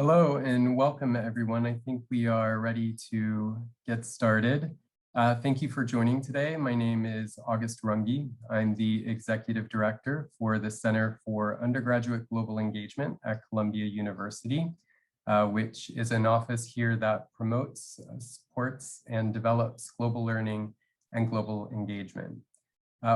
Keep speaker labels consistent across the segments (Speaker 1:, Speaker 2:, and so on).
Speaker 1: Hello and welcome everyone. I think we are ready to get started. Thank you for joining today. My name is August Rungi. I'm the Executive Director for the Center for Undergraduate Global Engagement at Columbia University, which is an office here that promotes, supports, and develops global learning and global engagement.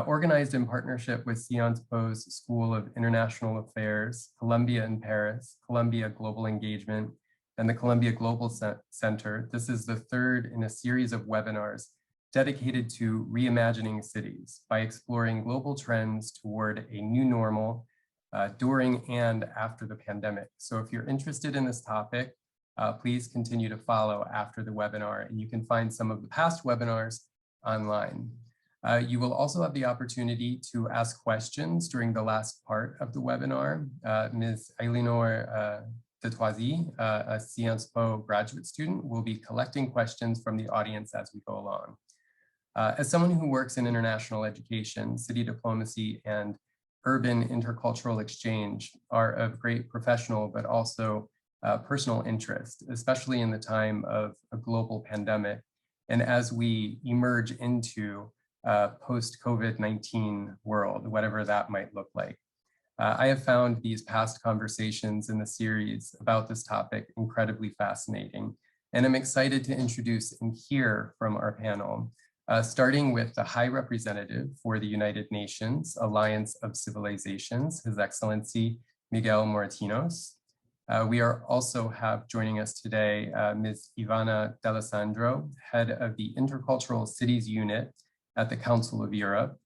Speaker 1: Organized in partnership with Sciences Po's School of International Affairs, Columbia in Paris, Columbia Global Engagement, and the Columbia Global Center, this is the third in a series of webinars dedicated to reimagining cities by exploring global trends toward a new normal during and after the pandemic. So if you're interested in this topic, please continue to follow after the webinar, and you can find some of the past webinars online. You will also have the opportunity to ask questions during the last part of the webinar. Ms. Eleanor Detoisy, a Sciences Po graduate student, will be collecting questions from the audience as we go along. As someone who works in international education, city diplomacy, and urban intercultural exchange are of great professional but also personal interest, especially in the time of a global pandemic and as we emerge into post-COVID-19 world, whatever that might look like. I have found these past conversations in the series about this topic incredibly fascinating, and I'm excited to introduce and hear from our panel, starting with the High Representative for the United Nations Alliance of Civilizations, His Excellency Miguel Moratinos. We are also have joining us today Ms. Ivana D'Alessandro, head of the Intercultural Cities Unit at the Council of Europe,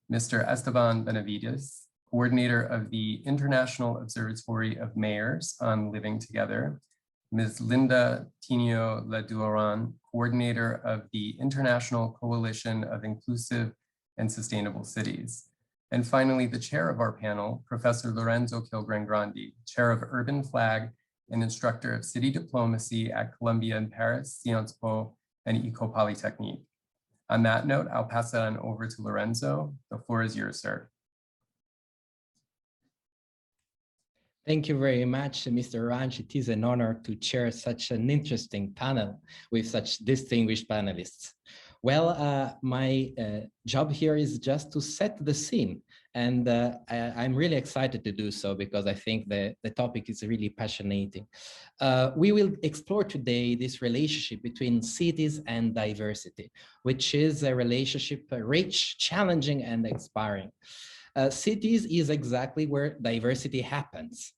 Speaker 1: Mr. Esteban Benavides, coordinator of the International Observatory of Mayors on Living Together, Ms. Linda Tinio-Laduran, coordinator of the International Coalition of Inclusive and Sustainable Cities. And finally, the chair of our panel, Professor Lorenzo Kihlgren Grandi, chair of Urban Flag and instructor of city diplomacy at Columbia in Paris, Sciences Po, and Eco Polytechnique. On that note, I'll pass it on over to Lorenzo. The floor is yours, sir.
Speaker 2: Thank you very much, Mr. Ranch. It is an honor to chair such an interesting panel with such distinguished panelists. Well, my job here is just to set the scene, and I'm really excited to do so because I think the topic is really passionate. We will explore today this relationship between cities and diversity, which is a relationship rich, challenging, and inspiring. Cities is exactly where diversity happens.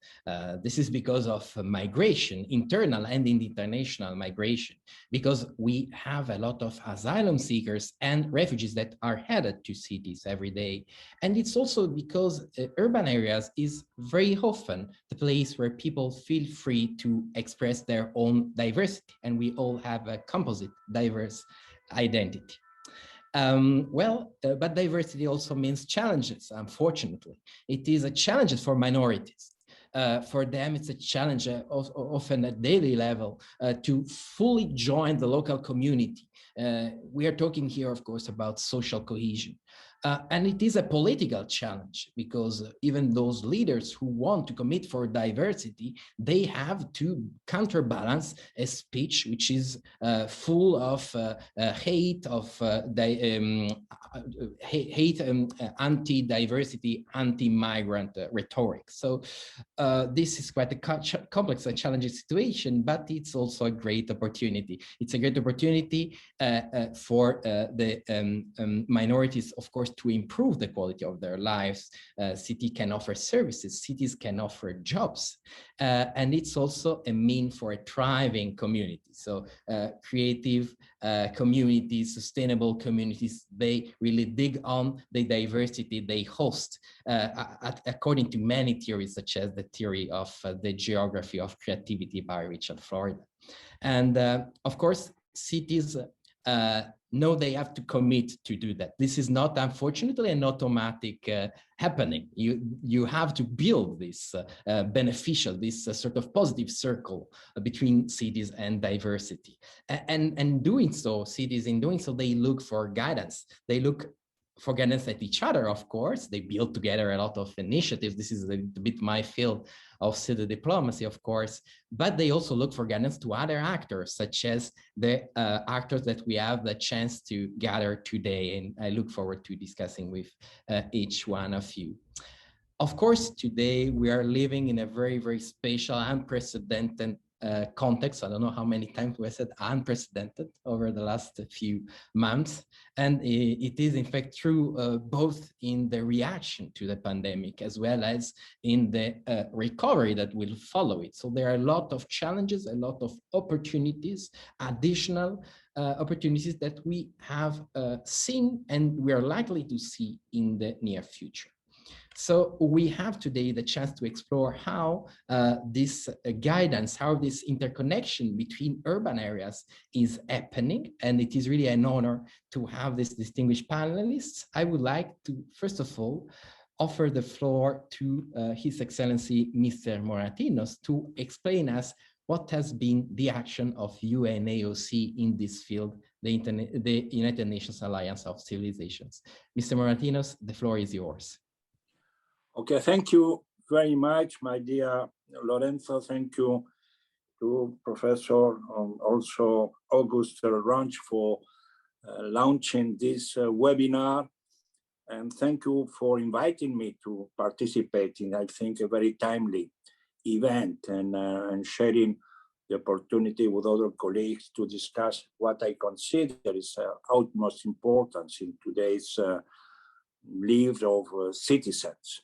Speaker 2: This is because of migration, internal and international migration, because we have a lot of asylum seekers and refugees that are headed to cities every day. And it's also because urban areas is very often the place where people feel free to express their own diversity. And we all have a composite, diverse identity. But diversity also means challenges, unfortunately. It is a challenge for minorities. For them, it's a challenge often at daily level to fully join the local community. We are talking here, of course, about social cohesion. And it is a political challenge because even those leaders who want to commit for diversity, they have to counterbalance a speech which is full of hate, anti-diversity, anti-migrant rhetoric. So this is quite a complex and challenging situation, but it's also a great opportunity. It's a great opportunity for the minorities, of course, to improve the quality of their lives. City can offer services, cities can offer jobs, and it's also a means for a thriving community. So creative communities, sustainable communities, they really dig on the diversity they host, according to many theories, such as the theory of the geography of creativity by Richard Florida. And of course, cities know they have to commit to do that. This is not, unfortunately, an automatic happening. You have to build this beneficial, this sort of positive circle between cities and diversity. And doing so, cities in doing so, they look for guidance. They look against each other, of course. They build together a lot of initiatives. This is a bit my field of city diplomacy, of course, but they also look for guidance to other actors, such as the actors that we have the chance to gather today. And I look forward to discussing with each one of you. Of course, today we are living in a very, very special, unprecedented context. I don't know how many times we said unprecedented over the last few months. And it is in fact true both in the reaction to the pandemic as well as in the recovery that will follow it. So there are a lot of challenges, a lot of opportunities, additional opportunities that we have seen and we are likely to see in the near future. So we have today the chance to explore how this guidance, how this interconnection between urban areas is happening. And it is really an honor to have these distinguished panelists. I would like to, first of all, offer the floor to His Excellency, Mr. Moratinos, to explain us what has been the action of UNAOC in this field, the United Nations Alliance of Civilizations. Mr. Moratinos, the floor is yours.
Speaker 3: Okay, thank you very much, my dear Lorenzo. Thank you to Professor also August Ranch for launching this webinar. And thank you for inviting me to participate in, I think, a very timely event and sharing the opportunity with other colleagues to discuss what I consider is utmost importance in today's lives of citizens.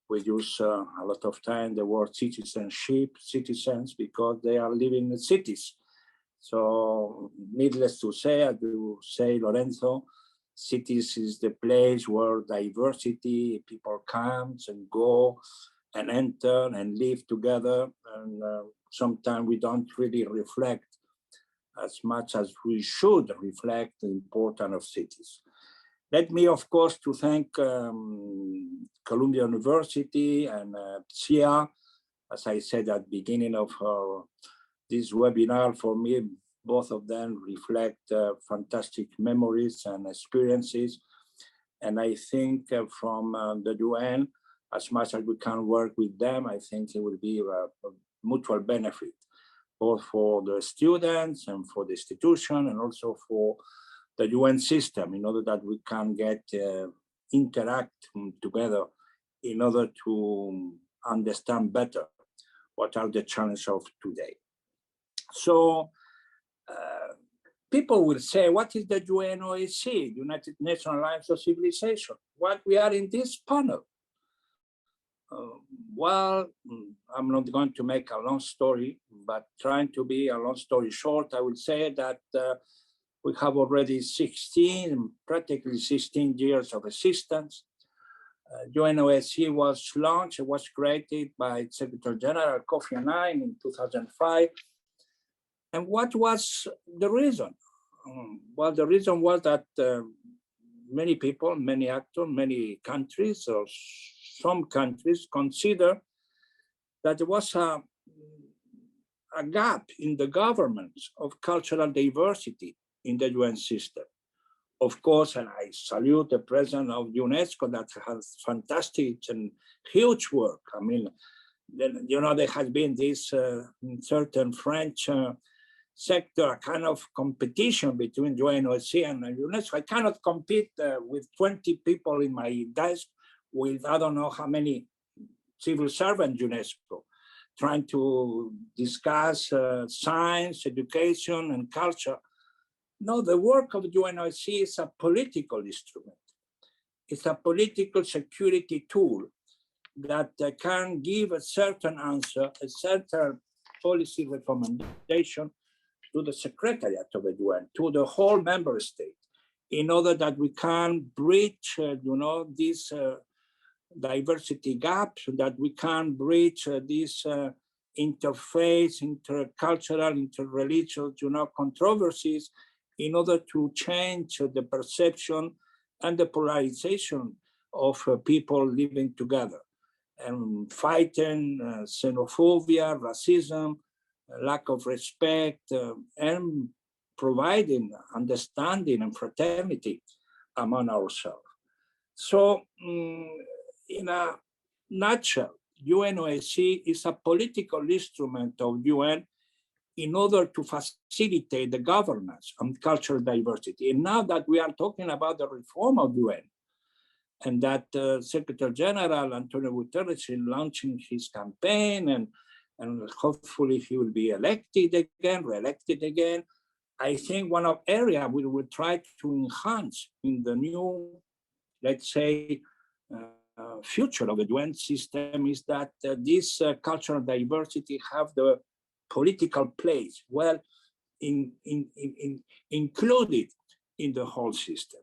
Speaker 3: We use a lot of time the word citizenship, citizens, because they are living in cities. So needless to say, as you say, Lorenzo, cities is the place where diversity, people comes and go and enter and live together. And sometimes we don't really reflect as much as we should reflect the importance of cities. Let me, of course, to thank Columbia University and CIA. As I said at the beginning of this webinar, for me, both of them reflect fantastic memories and experiences. And I think from the UN, as much as we can work with them, I think it will be a mutual benefit, both for the students and for the institution, and also for the UN system, in order that we can get interact together in order to understand better what are the challenges of today. So people will say, what is the UNOAC, United Nations Alliance of Civilization? What we are in this panel? Well, I'm not going to make a long story, but trying to be a long story short, I will say that we have already practically 16 years of existence. UNOSC was launched, it was created by Secretary General Kofi Annan in 2005. And what was the reason? Well, the reason was that many people, many actors, many countries, or some countries consider that there was a gap in the governance of cultural diversity in the UN system. Of course, and I salute the president of UNESCO that has fantastic and huge work. I mean, there has been this certain French sector, kind of competition between UNOSC and UNESCO. I cannot compete with 20 people in my desk with I don't know how many civil servants UNESCO, trying to discuss science, education, and culture. No, the work of the UNOSC is a political instrument. It's a political security tool that can give a certain answer, a certain policy recommendation to the Secretariat of the UN, to the whole member state, in order that we can bridge, this diversity gap, that we can bridge this interface, intercultural, interreligious, controversies, in order to change the perception and the polarization of people living together and fighting xenophobia, racism, lack of respect, and providing understanding and fraternity among ourselves. So in a nutshell, UNOSC is a political instrument of UN in order to facilitate the governance and cultural diversity. And now that we are talking about the reform of UN, and that Secretary General Antonio Guterres is launching his campaign, and hopefully he will be elected again, re-elected again. I think one of area we will try to enhance in the new, let's say, future of the UN system is that this cultural diversity have the political place well included in the whole system.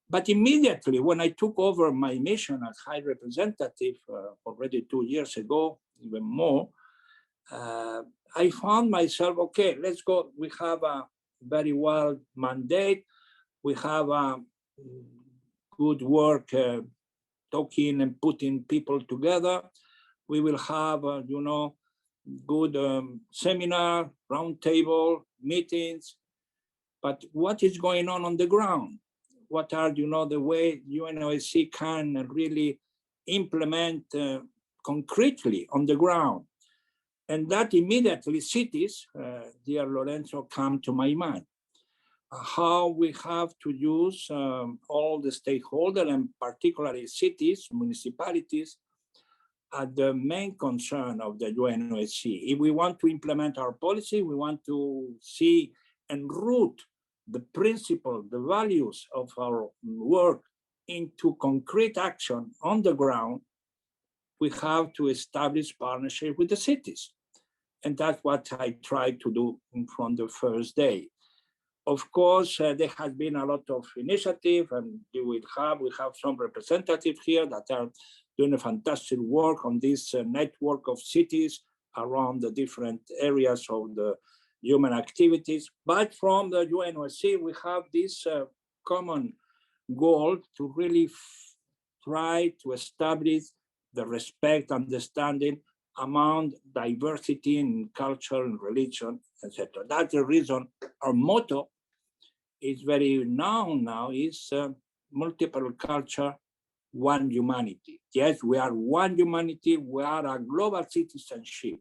Speaker 3: But immediately when I took over my mission as High Representative already 2 years ago, even more, I found myself, okay, let's go. We have a very well mandate. We have a good work talking and putting people together. We will have, good seminar, roundtable, meetings. But what is going on the ground? What are, the way UNOSC can really implement concretely on the ground? And that immediately cities, dear Lorenzo, come to my mind. How we have to use all the stakeholders, and particularly cities, municipalities, are the main concern of the UNOSC. If we want to implement our policy, we want to see and root the principle, the values of our work into concrete action on the ground, we have to establish partnership with the cities. And that's what I tried to do from the first day. Of course, there has been a lot of initiative, and we have some representatives here that are doing a fantastic work on this network of cities around the different areas of the human activities. But from the UNOSC, we have this common goal to really try to establish the respect, understanding among diversity in culture and religion, etc. That's the reason our motto is very known now, is multiple culture, one humanity. Yes, we are one humanity, we are a global citizenship.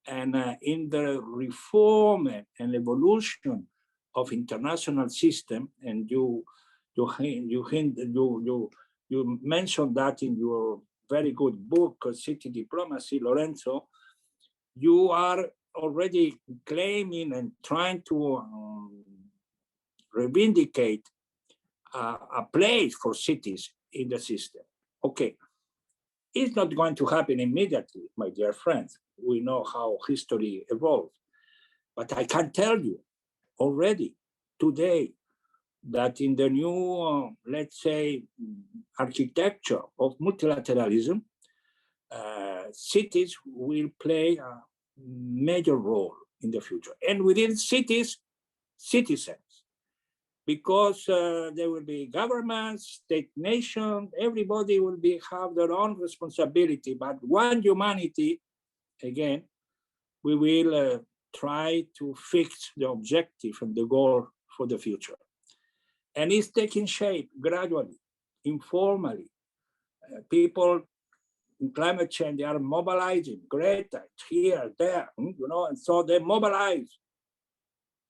Speaker 3: And in the reform and evolution of international system, and you mentioned that in your very good book, City Diplomacy, Lorenzo, you are already claiming and trying to reivindicate a place for cities in the system. Okay, it's not going to happen immediately, my dear friends. We know how history evolves. But I can tell you already today that in the new, let's say, architecture of multilateralism, cities will play a major role in the future. And within cities, citizens, because there will be governments, state nations, everybody will have their own responsibility, but one humanity, again, we will try to fix the objective and the goal for the future. And it's taking shape gradually, informally. People in climate change, they are mobilizing, Greta, here, there, and so they mobilize.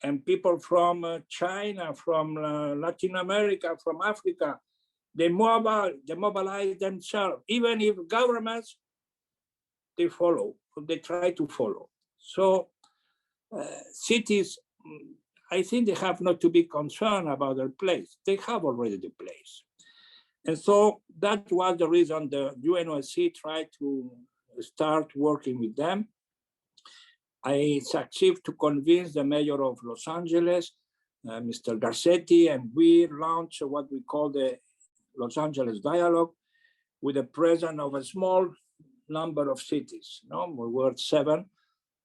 Speaker 3: And people from China, from Latin America, from Africa, they mobilize themselves. Even if governments, they follow, they try to follow. So cities, I think they have not to be concerned about their place. They have already the place. And so that was the reason the UNOSC tried to start working with them. I succeeded to convince the mayor of Los Angeles, Mr. Garcetti, and we launched what we call the Los Angeles Dialogue with the presence of a small number of cities. We were 7,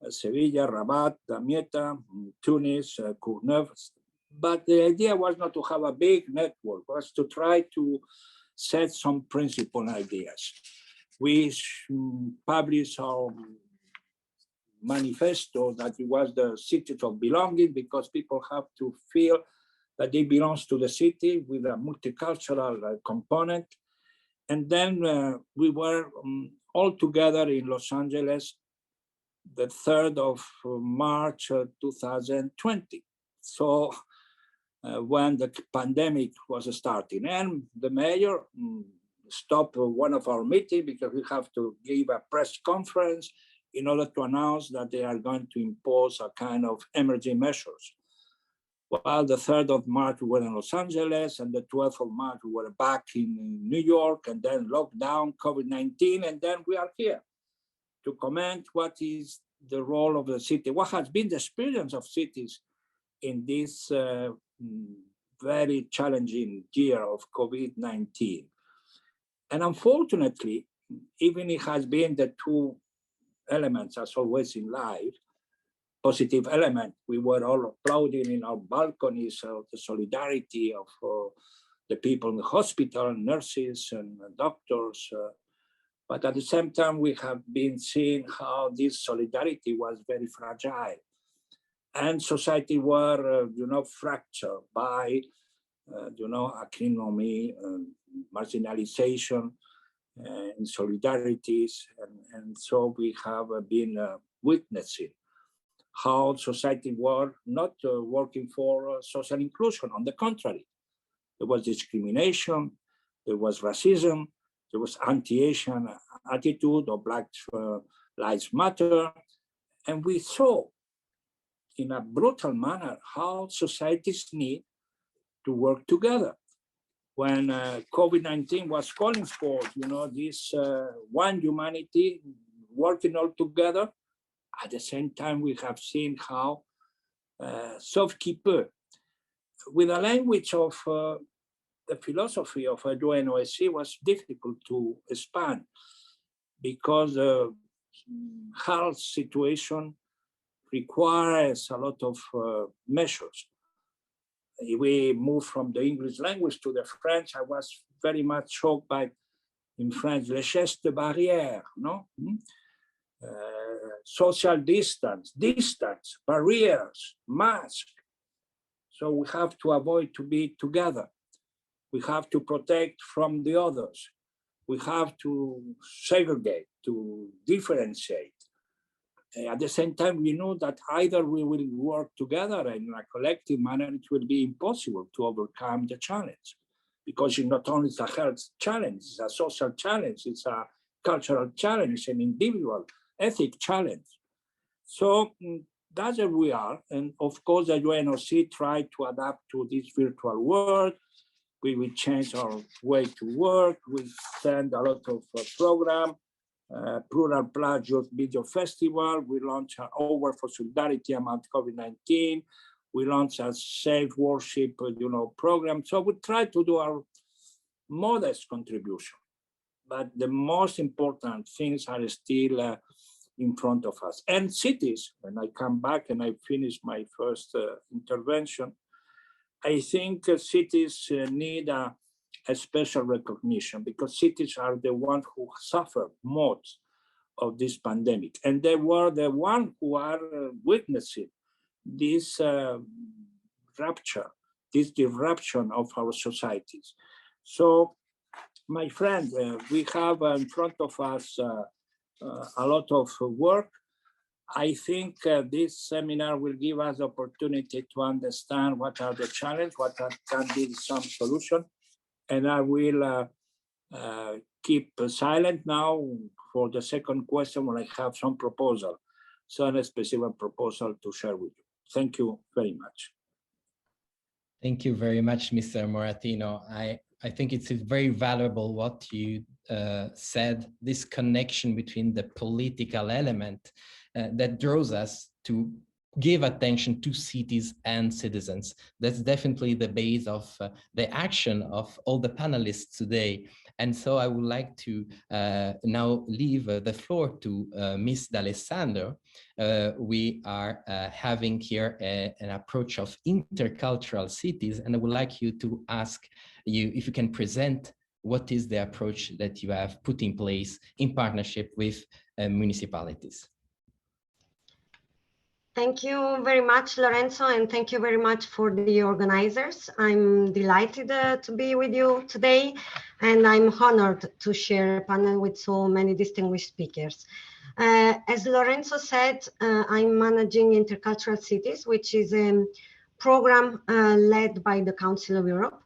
Speaker 3: Sevilla, Rabat, Damietta, Tunis, Courneuve. But the idea was not to have a big network, it was to try to set some principal ideas. We published our manifesto that it was the cities of belonging, because people have to feel that it belongs to the city with a multicultural component. And then we were all together in Los Angeles the 3rd of March 2020. So when the pandemic was starting, and the mayor stopped one of our meetings because we have to give a press conference in order to announce that they are going to impose a kind of emergency measures. Well, the 3rd of March, we were in Los Angeles, and the 12th of March, we were back in New York, and then lockdown, COVID-19, and then we are here to comment what is the role of the city, what has been the experience of cities in this very challenging year of COVID-19. And unfortunately, even it has been the two elements, as always in life, positive element. We were all applauding in our balconies of the solidarity of the people in the hospital, nurses and doctors. But at the same time, we have been seeing how this solidarity was very fragile. And society were, fractured by, economy, marginalization, insolidarities. And so we have been witnessing how society were not working for social inclusion. On the contrary, there was discrimination, there was racism, there was anti-Asian attitude of Black Lives Matter. And we saw in a brutal manner how societies need to work together. When COVID-19 was calling for, this one humanity working all together, at the same time, we have seen how sauve-qui-peut, with a language of the philosophy of UNOSC, was difficult to expand because the health situation requires a lot of measures. If we move from the English language to the French, I was very much shocked by, in French, les gestes barrières, no? Social distance, barriers, masks. So we have to avoid to be together. We have to protect from the others. We have to segregate, to differentiate. At the same time, we know that either we will work together in a collective manner, it will be impossible to overcome the challenge. Because it's not only a health challenge, it's a social challenge, it's a cultural challenge, an individual ethic challenge. So that's where we are. And of course, the UNOC tried to adapt to this virtual world. We will change our way to work. We send a lot of programs. Plural Plus Youth Video Festival. We launched an Over for Solidarity among COVID-19. We launched a Safe Worship, program. So we try to do our modest contribution, but the most important things are still in front of us. And cities, when I come back and I finish my first intervention, I think cities need a special recognition because cities are the ones who suffer most of this pandemic. And they were the ones who are witnessing this rupture, this disruption of our societies. So, my friend, we have in front of us a lot of work. I think this seminar will give us the opportunity to understand what are the challenges, what can be some solution. And I will keep silent now for the second question when I have some proposal, some specific proposal to share with you. Thank you very much.
Speaker 2: Thank you very much, Mr. Moratino. I think it's very valuable what you said, this connection between the political element that draws us to give attention to cities and citizens. That's definitely the base of the action of all the panelists today. And so I would like to now leave the floor to Ms. D'Alessandro. We are having here an approach of intercultural cities, and I would like you to ask you if you can present what is the approach that you have put in place in partnership with municipalities.
Speaker 4: Thank you very much, Lorenzo, and thank you very much for the organizers. I'm delighted to be with you today, and I'm honored to share a panel with so many distinguished speakers. As Lorenzo said, I'm managing Intercultural Cities, which is a program led by the Council of Europe.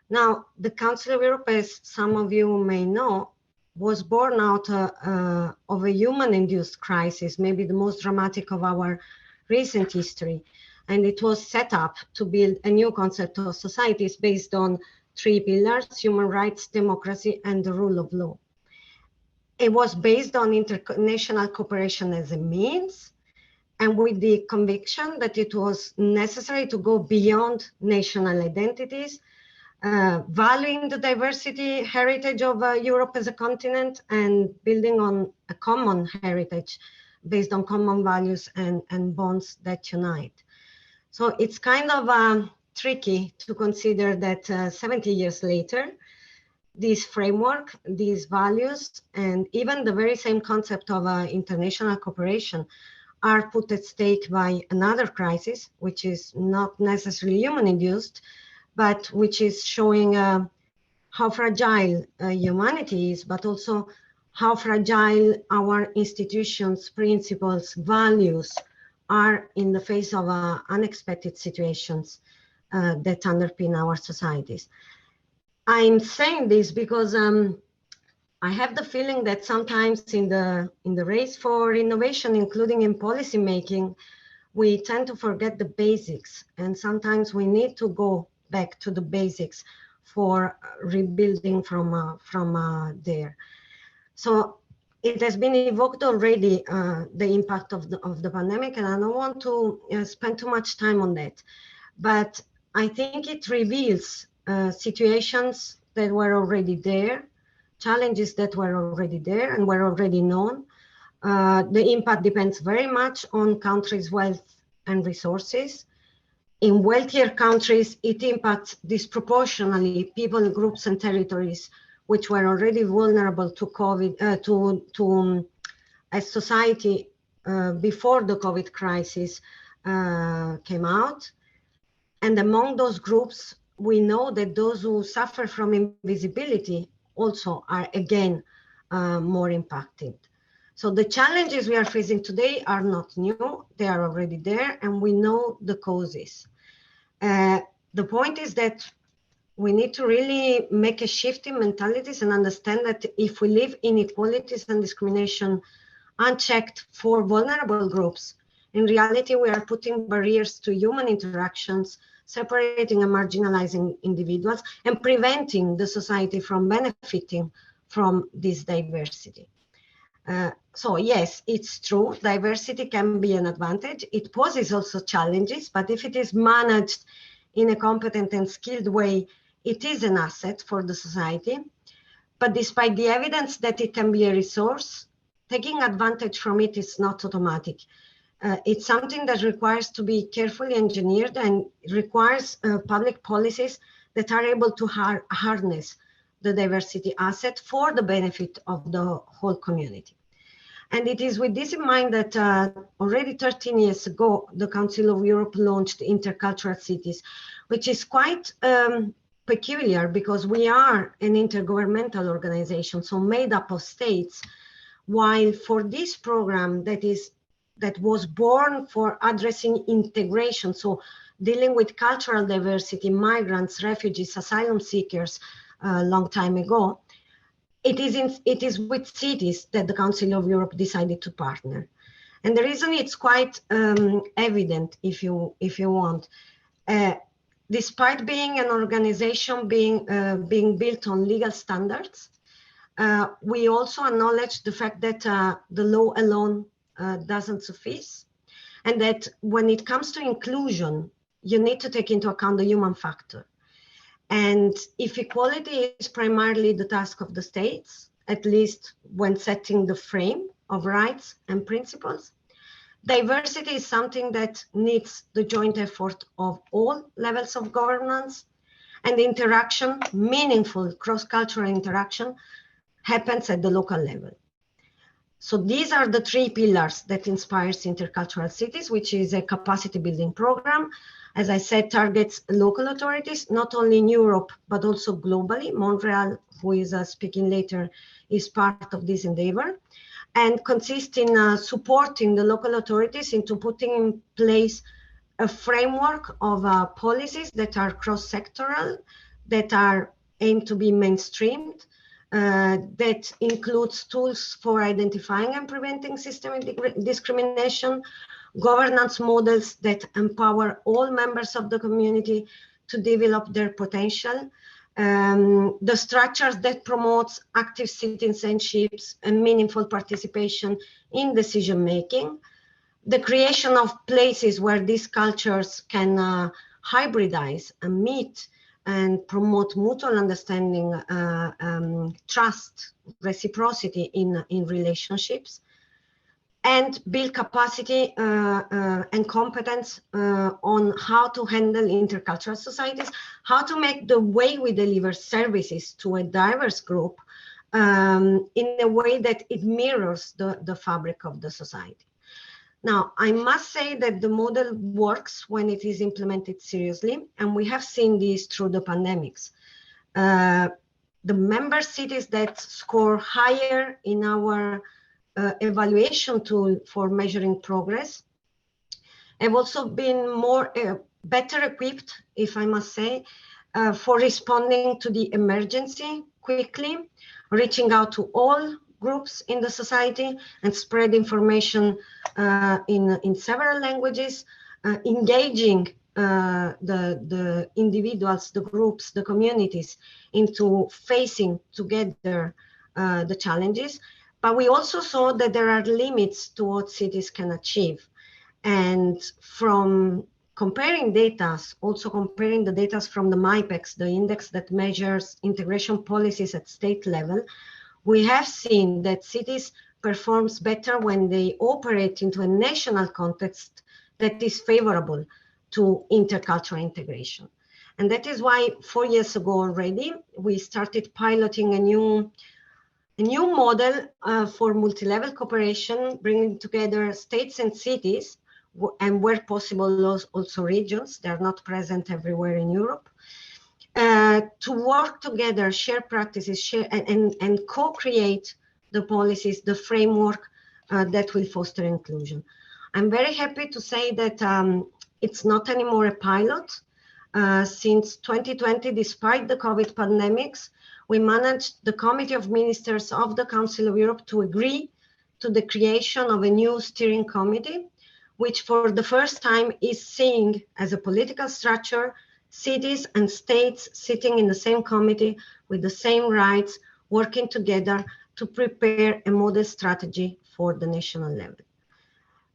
Speaker 4: Now, the Council of Europe, as some of you may know, was born out of a human-induced crisis, maybe the most dramatic of our recent history. And it was set up to build a new concept of societies based on 3 pillars: human rights, democracy, and the rule of law. It was based on international cooperation as a means, and with the conviction that it was necessary to go beyond national identities, valuing the diversity heritage of Europe as a continent and building on a common heritage based on common values and bonds that unite. So it's kind of tricky to consider that 70 years later, this framework, these values, and even the very same concept of international cooperation are put at stake by another crisis, which is not necessarily human-induced, but which is showing how fragile humanity is, but also how fragile our institutions, principles, values are in the face of unexpected situations that underpin our societies. I'm saying this because I have the feeling that sometimes in the race for innovation, including in policy making, we tend to forget the basics, and sometimes we need to go back to the basics for rebuilding from there. So it has been evoked already, the impact of the pandemic, and I don't want to spend too much time on that. But I think it reveals situations that were already there, challenges that were already there and were already known. The impact depends very much on countries' wealth and resources. In wealthier countries, it impacts disproportionately people, groups, and territories which were already vulnerable to COVID, to a society before the COVID crisis came out. And among those groups, we know that those who suffer from invisibility also are again more impacted. So the challenges we are facing today are not new, they are already there, and we know the causes. The point is that we need to really make a shift in mentalities and understand that if we leave inequalities and discrimination unchecked for vulnerable groups, in reality, we are putting barriers to human interactions, separating and marginalizing individuals, and preventing the society from benefiting from this diversity. So yes, it's true, diversity can be an advantage. It poses also challenges, but if it is managed in a competent and skilled way, it is an asset for the society. But despite the evidence that it can be a resource, taking advantage from it is not automatic. It's something that requires to be carefully engineered and requires public policies that are able to harness the diversity asset for the benefit of the whole community. And it is with this in mind that already 13 years ago, the Council of Europe launched Intercultural Cities, which is quite peculiar because we are an intergovernmental organization, so made up of states, while for this program that was born for addressing integration, so dealing with cultural diversity, migrants, refugees, asylum seekers a long time ago, it is with cities that the Council of Europe decided to partner. And the reason it's quite evident, if you want. Despite being an organization being built on legal standards, we also acknowledge the fact that the law alone doesn't suffice, and that when it comes to inclusion, you need to take into account the human factor. And if equality is primarily the task of the states, at least when setting the frame of rights and principles, diversity is something that needs the joint effort of all levels of governance, and interaction, meaningful cross-cultural interaction, happens at the local level. So these are the three pillars that inspires Intercultural Cities, which is a capacity building program. As I said, targets local authorities, not only in Europe, but also globally. Montreal, who is speaking later, is part of this endeavor, and consists in supporting the local authorities into putting in place a framework of policies that are cross-sectoral, that are aimed to be mainstreamed, that includes tools for identifying and preventing systemic discrimination, governance models that empower all members of the community to develop their potential, the structures that promotes active citizenships and meaningful participation in decision-making, the creation of places where these cultures can hybridize and meet and promote mutual understanding, trust, reciprocity in relationships, and build capacity and competence on how to handle intercultural societies, how to make the way we deliver services to a diverse group in a way that it mirrors the fabric of the society. Now, I must say that the model works when it is implemented seriously, and we have seen this through the pandemics. The member cities that score higher in our evaluation tool for measuring progress have also been better equipped, if I must say, for responding to the emergency quickly, reaching out to all groups in the society and spread information in several languages, engaging the individuals, the groups, the communities into facing together the challenges. But we also saw that there are limits to what cities can achieve. And from comparing data, also comparing the data from the MIPEX, the index that measures integration policies at state level, we have seen that cities performs better when they operate into a national context that is favorable to intercultural integration. And that is why 4 years ago already, we started piloting a new model for multi-level cooperation, bringing together states and cities, and where possible, also regions. They're not present everywhere in Europe, to work together, share practices, and co-create the policies, the framework that will foster inclusion. I'm very happy to say that it's not anymore a pilot. Since 2020, despite the COVID pandemics, we managed the Committee of Ministers of the Council of Europe to agree to the creation of a new steering committee, which for the first time is seeing as a political structure cities and states sitting in the same committee with the same rights, working together to prepare a model strategy for the national level.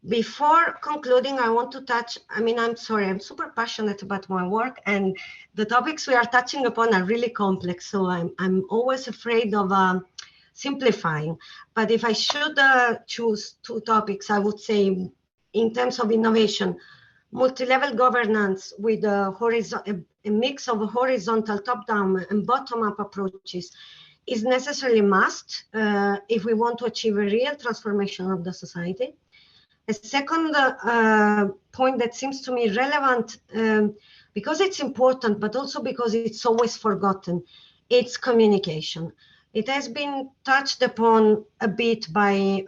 Speaker 4: Before concluding, I want to touch, I'm sorry, I'm super passionate about my work, and the topics we are touching upon are really complex, so I'm always afraid of simplifying. But if I should choose two topics, I would say in terms of innovation, multi-level governance with a mix of horizontal top-down and bottom-up approaches is necessarily a must if we want to achieve a real transformation of the society. A second point that seems to me relevant, because it's important, but also because it's always forgotten, it's communication. It has been touched upon a bit by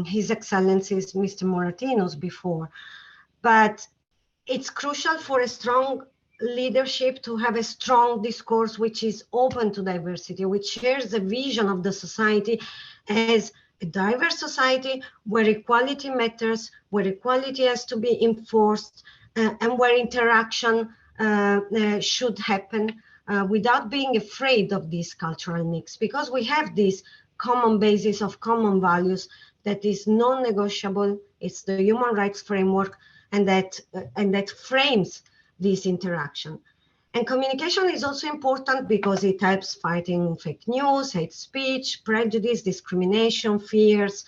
Speaker 4: His Excellencies, Mr. Moratinos before, but it's crucial for a strong leadership to have a strong discourse which is open to diversity, which shares the vision of the society as a diverse society where equality matters, where equality has to be enforced, and where interaction should happen without being afraid of this cultural mix, because we have this common basis of common values that is non-negotiable. It's the human rights framework, and that frames this interaction. And communication is also important because it helps fighting fake news, hate speech, prejudice, discrimination, fears,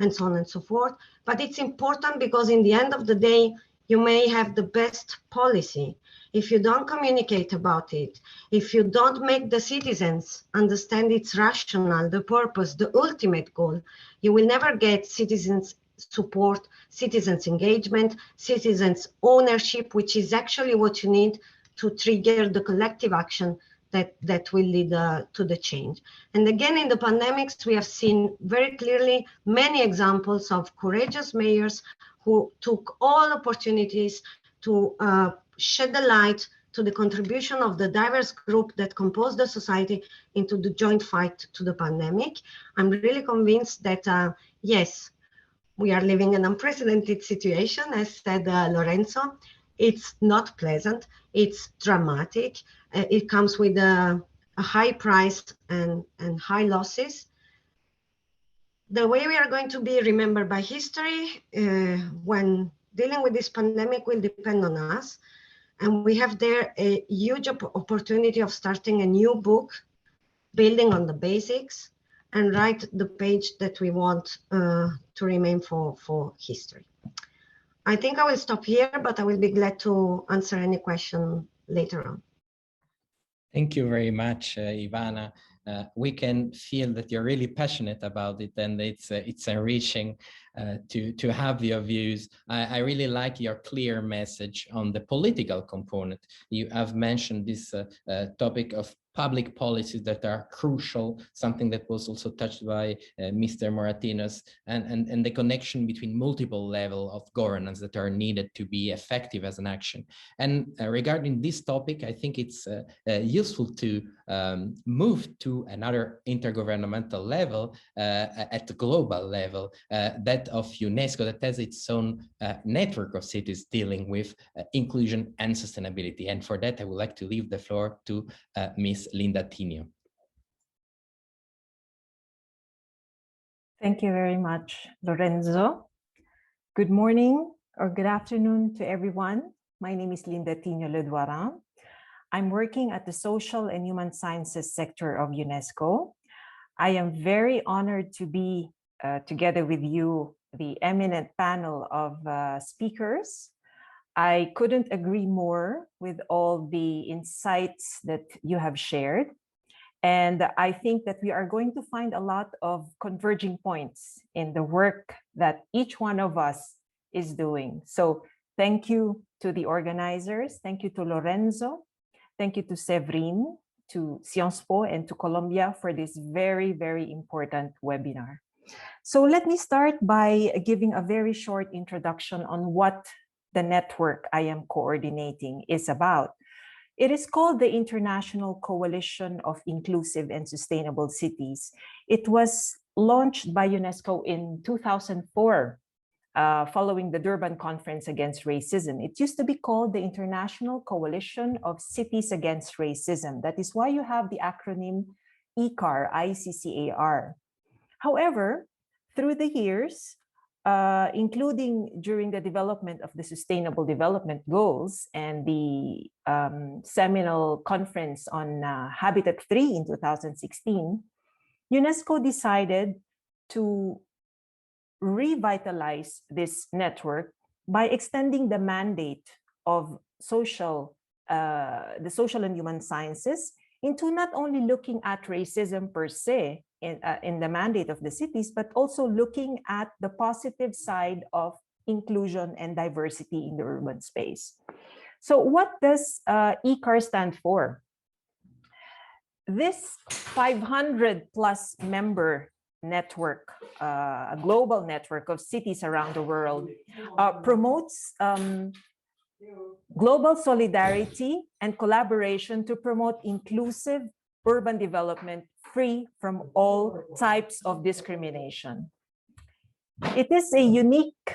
Speaker 4: and so on and so forth. But it's important because in the end of the day, you may have the best policy. if you don't communicate about it, if you don't make the citizens understand its rationale, the purpose, the ultimate goal, you will never get citizens support, citizens engagement, citizens ownership, which is actually what you need to trigger the collective action that will lead to the change. And again, in the pandemics, we have seen very clearly many examples of courageous mayors who took all opportunities to shed the light to the contribution of the diverse group that compose the society into the joint fight to the pandemic. I'm really convinced that, yes, we are living an unprecedented situation, as said Lorenzo. It's not pleasant, it's dramatic. It comes with a high price and high losses. The way we are going to be remembered by history when dealing with this pandemic will depend on us. And we have there a huge opportunity of starting a new book, building on the basics, and write the page that we want to remain for history. I think I will stop here, but I will be glad to answer any question later on.
Speaker 2: Thank you very much, Ivana. We can feel that you're really passionate about it, and it's enriching to have your views. I really like your clear message on the political component. You have mentioned this topic of public policies that are crucial, something that was also touched by Mr. Moratinos, and the connection between multiple levels of governance that are needed to be effective as an action. And regarding this topic, I think it's useful to move to another intergovernmental level at the global level, that of UNESCO, that has its own network of cities dealing with inclusion and sustainability. And for that, I would like to leave the floor to Ms. Linda Tinio.
Speaker 5: Thank you very much, Lorenzo. Good morning or good afternoon to everyone. My name is Linda Tinio Ledoirin. I'm working at the Social and Human Sciences sector of UNESCO. I am very honored to be together with you, the eminent panel of speakers. I couldn't agree more with all the insights that you have shared. And I think that we are going to find a lot of converging points in the work that each one of us is doing. So thank you to the organizers. Thank you to Lorenzo. Thank you to Severin, to Sciences Po, and to Colombia for this very, very important webinar. So let me start by giving a very short introduction on what the network I am coordinating is about. It is called the International Coalition of Inclusive and Sustainable Cities. It was launched by UNESCO in 2004, following the Durban Conference Against Racism. It used to be called the International Coalition of Cities Against Racism. That is why you have the acronym ICCAR, ICCAR. However, through the years, including during the development of the Sustainable Development Goals and the seminal conference on Habitat 3 in 2016, UNESCO decided to revitalize this network by extending the mandate of the social and human sciences into not only looking at racism per se in the mandate of the cities, but also looking at the positive side of inclusion and diversity in the urban space. So what does ICCAR stand for? This 500 plus member network, a global network of cities around the world, promotes global solidarity and collaboration to promote inclusive urban development free from all types of discrimination. It is a unique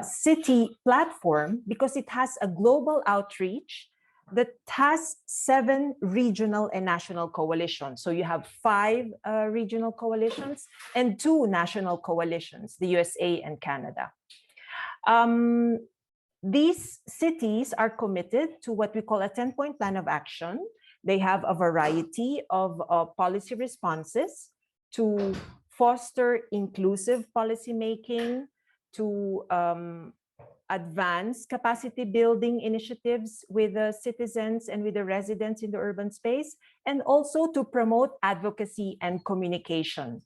Speaker 5: city platform because it has a global outreach that has 7 regional and national coalitions. So you have 5 regional coalitions and 2 national coalitions, the USA and Canada. These cities are committed to what we call a 10-point plan of action. They have a variety of policy responses to foster inclusive policymaking, to advance capacity building initiatives with the citizens and with the residents in the urban space, and also to promote advocacy and communication.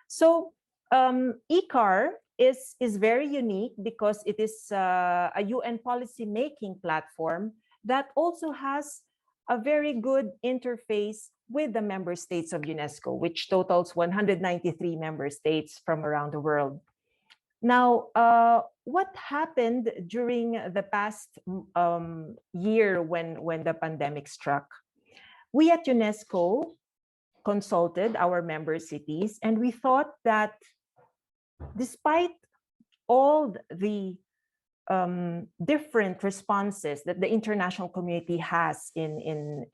Speaker 5: So ICAR is very unique because it is a UN policy-making platform that also has a very good interface with the member states of UNESCO, which totals 193 member states from around the world. Now, what happened during the past year when the pandemic struck? We at UNESCO consulted our member cities, and we thought that despite all the different responses that the international community has in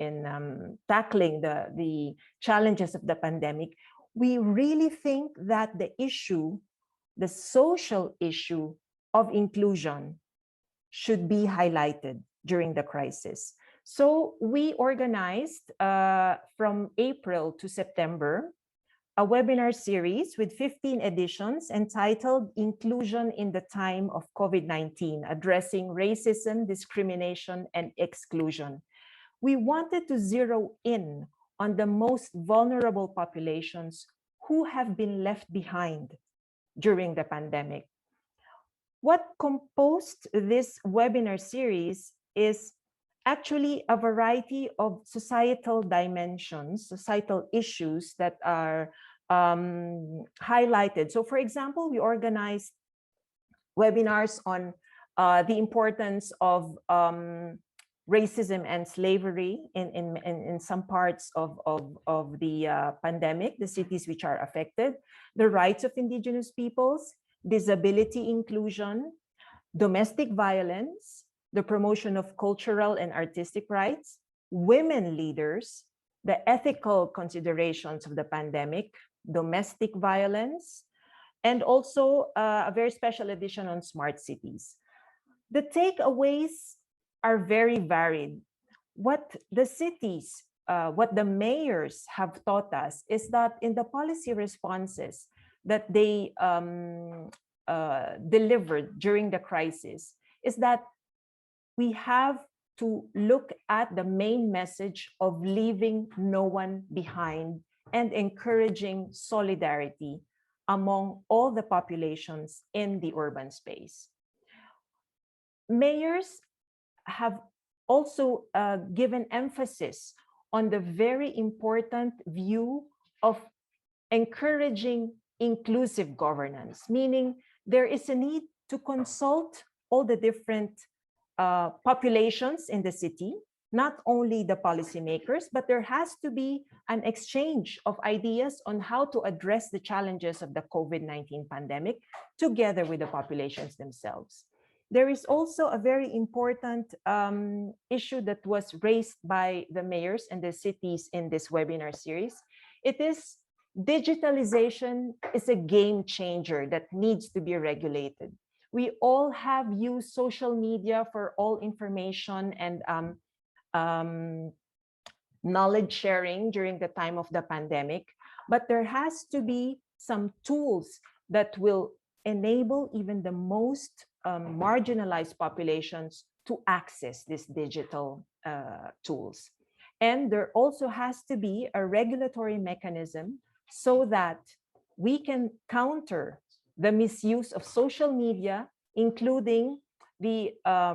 Speaker 5: tackling the challenges of the pandemic, we really think that the social issue of inclusion should be highlighted during the crisis. So we organized from April to September a webinar series with 15 editions entitled Inclusion in the Time of COVID-19, Addressing Racism, Discrimination, and Exclusion. We wanted to zero in on the most vulnerable populations who have been left behind during the pandemic. What composed this webinar series is actually a variety of societal dimensions, societal issues that are highlighted. So for example, we organized webinars on the importance of racism and slavery in some parts of the pandemic, the cities which are affected, the rights of indigenous peoples, disability inclusion, domestic violence, the promotion of cultural and artistic rights, women leaders, the ethical considerations of the pandemic, domestic violence, and also a very special edition on smart cities. The takeaways are very varied. What the cities, what the mayors have taught us is that in the policy responses that they delivered during the crisis is that we have to look at the main message of leaving no one behind and encouraging solidarity among all the populations in the urban space. Mayors have also given emphasis on the very important view of encouraging inclusive governance, meaning there is a need to consult all the different populations in the city, not only the policymakers, but there has to be an exchange of ideas on how to address the challenges of the COVID-19 pandemic together with the populations themselves. There is also a very important issue that was raised by the mayors and the cities in this webinar series. It is digitalization is a game changer that needs to be regulated. We all have used social media for all information and knowledge sharing during the time of the pandemic, but there has to be some tools that will enable even the most marginalized populations to access these digital tools. And there also has to be a regulatory mechanism so that we can counter the misuse of social media, including the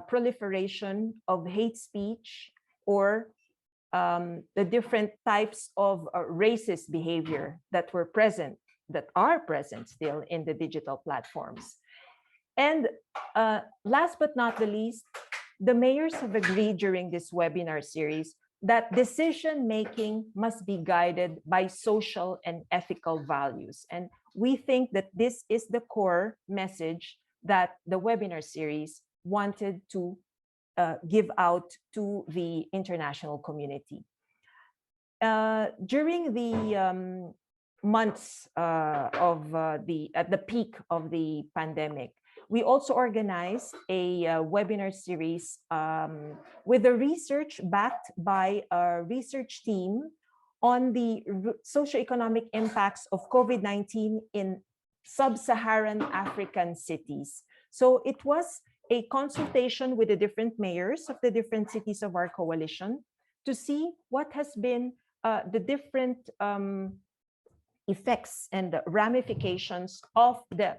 Speaker 5: proliferation of hate speech or the different types of racist behavior that are present still in the digital platforms. And last but not the least, the mayors have agreed during this webinar series that decision-making must be guided by social and ethical values. And we think that this is the core message that the webinar series wanted to give out to the international community. During the months at the peak of the pandemic, we also organized a webinar series with the research backed by a research team on the socioeconomic impacts of COVID-19 in sub-Saharan African cities. So it was a consultation with the different mayors of the different cities of our coalition to see what has been the different effects and ramifications of the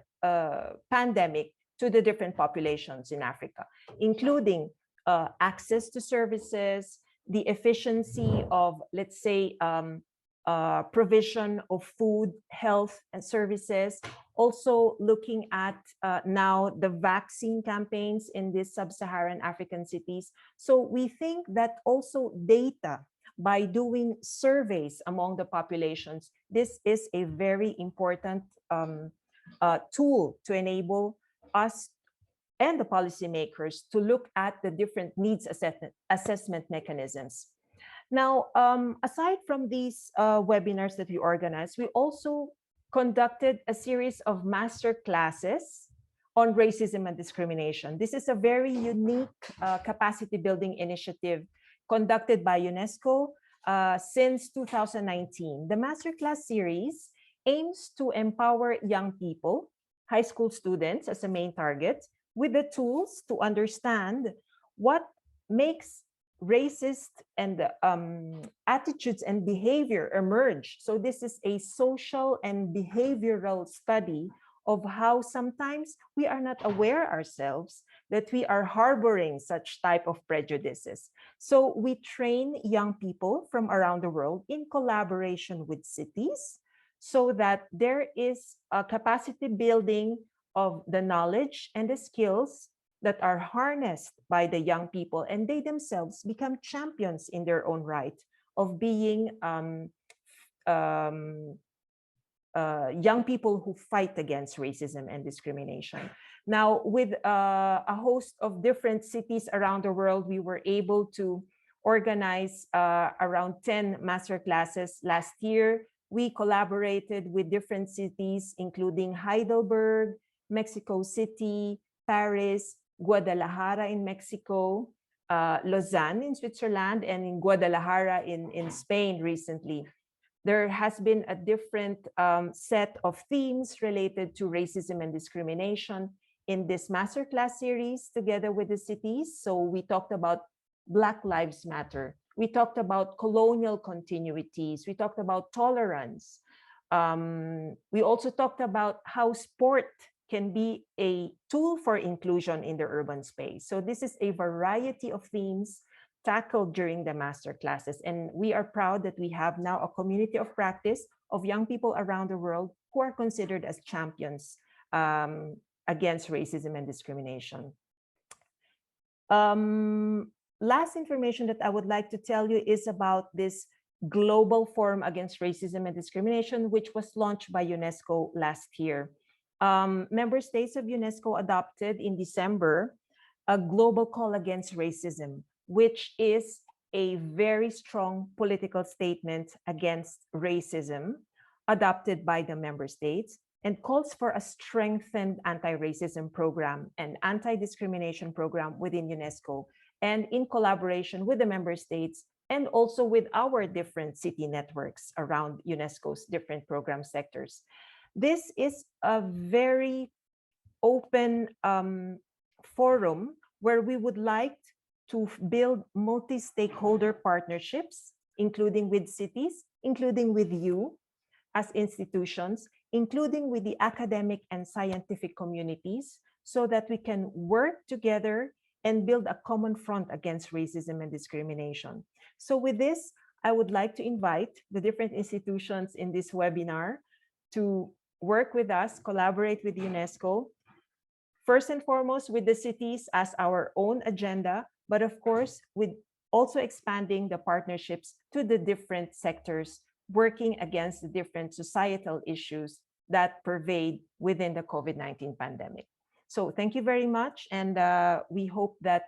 Speaker 5: pandemic to the different populations in Africa, including access to services, the efficiency of, let's say, provision of food, health, and services. Also looking at now the vaccine campaigns in these sub-Saharan African cities. So we think that also data, by doing surveys among the populations, this is a very important tool to enable us and the policymakers to look at the different needs assessment mechanisms. Now, aside from these webinars that we organized, we also conducted a series of master classes on racism and discrimination. This is a very unique capacity building initiative conducted by UNESCO since 2019. The masterclass series aims to empower young people, high school students as a main target, with the tools to understand what makes racist and attitudes and behavior emerge. So this is a social and behavioral study of how sometimes we are not aware ourselves that we are harboring such type of prejudices. So we train young people from around the world in collaboration with cities so that there is a capacity building of the knowledge and the skills that are harnessed by the young people, and they themselves become champions in their own right of being young people who fight against racism and discrimination. Now, with a host of different cities around the world, we were able to organize around 10 master classes last year. We collaborated with different cities, including Heidelberg, Mexico City, Paris, Guadalajara in Mexico, Lausanne in Switzerland, and in Guadalajara in Spain recently. There has been a different set of themes related to racism and discrimination in this masterclass series together with the cities. So we talked about Black Lives Matter. We talked about colonial continuities. We talked about tolerance. We also talked about how sport can be a tool for inclusion in the urban space. So this is a variety of themes tackled during the master classes. And we are proud that we have now a community of practice of young people around the world who are considered as champions against racism and discrimination. Last information that I would like to tell you is about this Global Forum Against Racism and Discrimination, which was launched by UNESCO last year. Member states of UNESCO adopted in December a global call against racism, which is a very strong political statement against racism adopted by the member states and calls for a strengthened anti-racism program and anti-discrimination program within UNESCO and in collaboration with the member states and also with our different city networks around UNESCO's different program sectors. This is a very open forum where we would like to build multi-stakeholder partnerships, including with cities, including with you as institutions, including with the academic and scientific communities, so that we can work together and build a common front against racism and discrimination. So with this, I would like to invite the different institutions in this webinar to work with us, collaborate with UNESCO, first and foremost with the cities as our own agenda, but of course, with also expanding the partnerships to the different sectors, working against the different societal issues that pervade within the COVID-19 pandemic. So thank you very much. And we hope that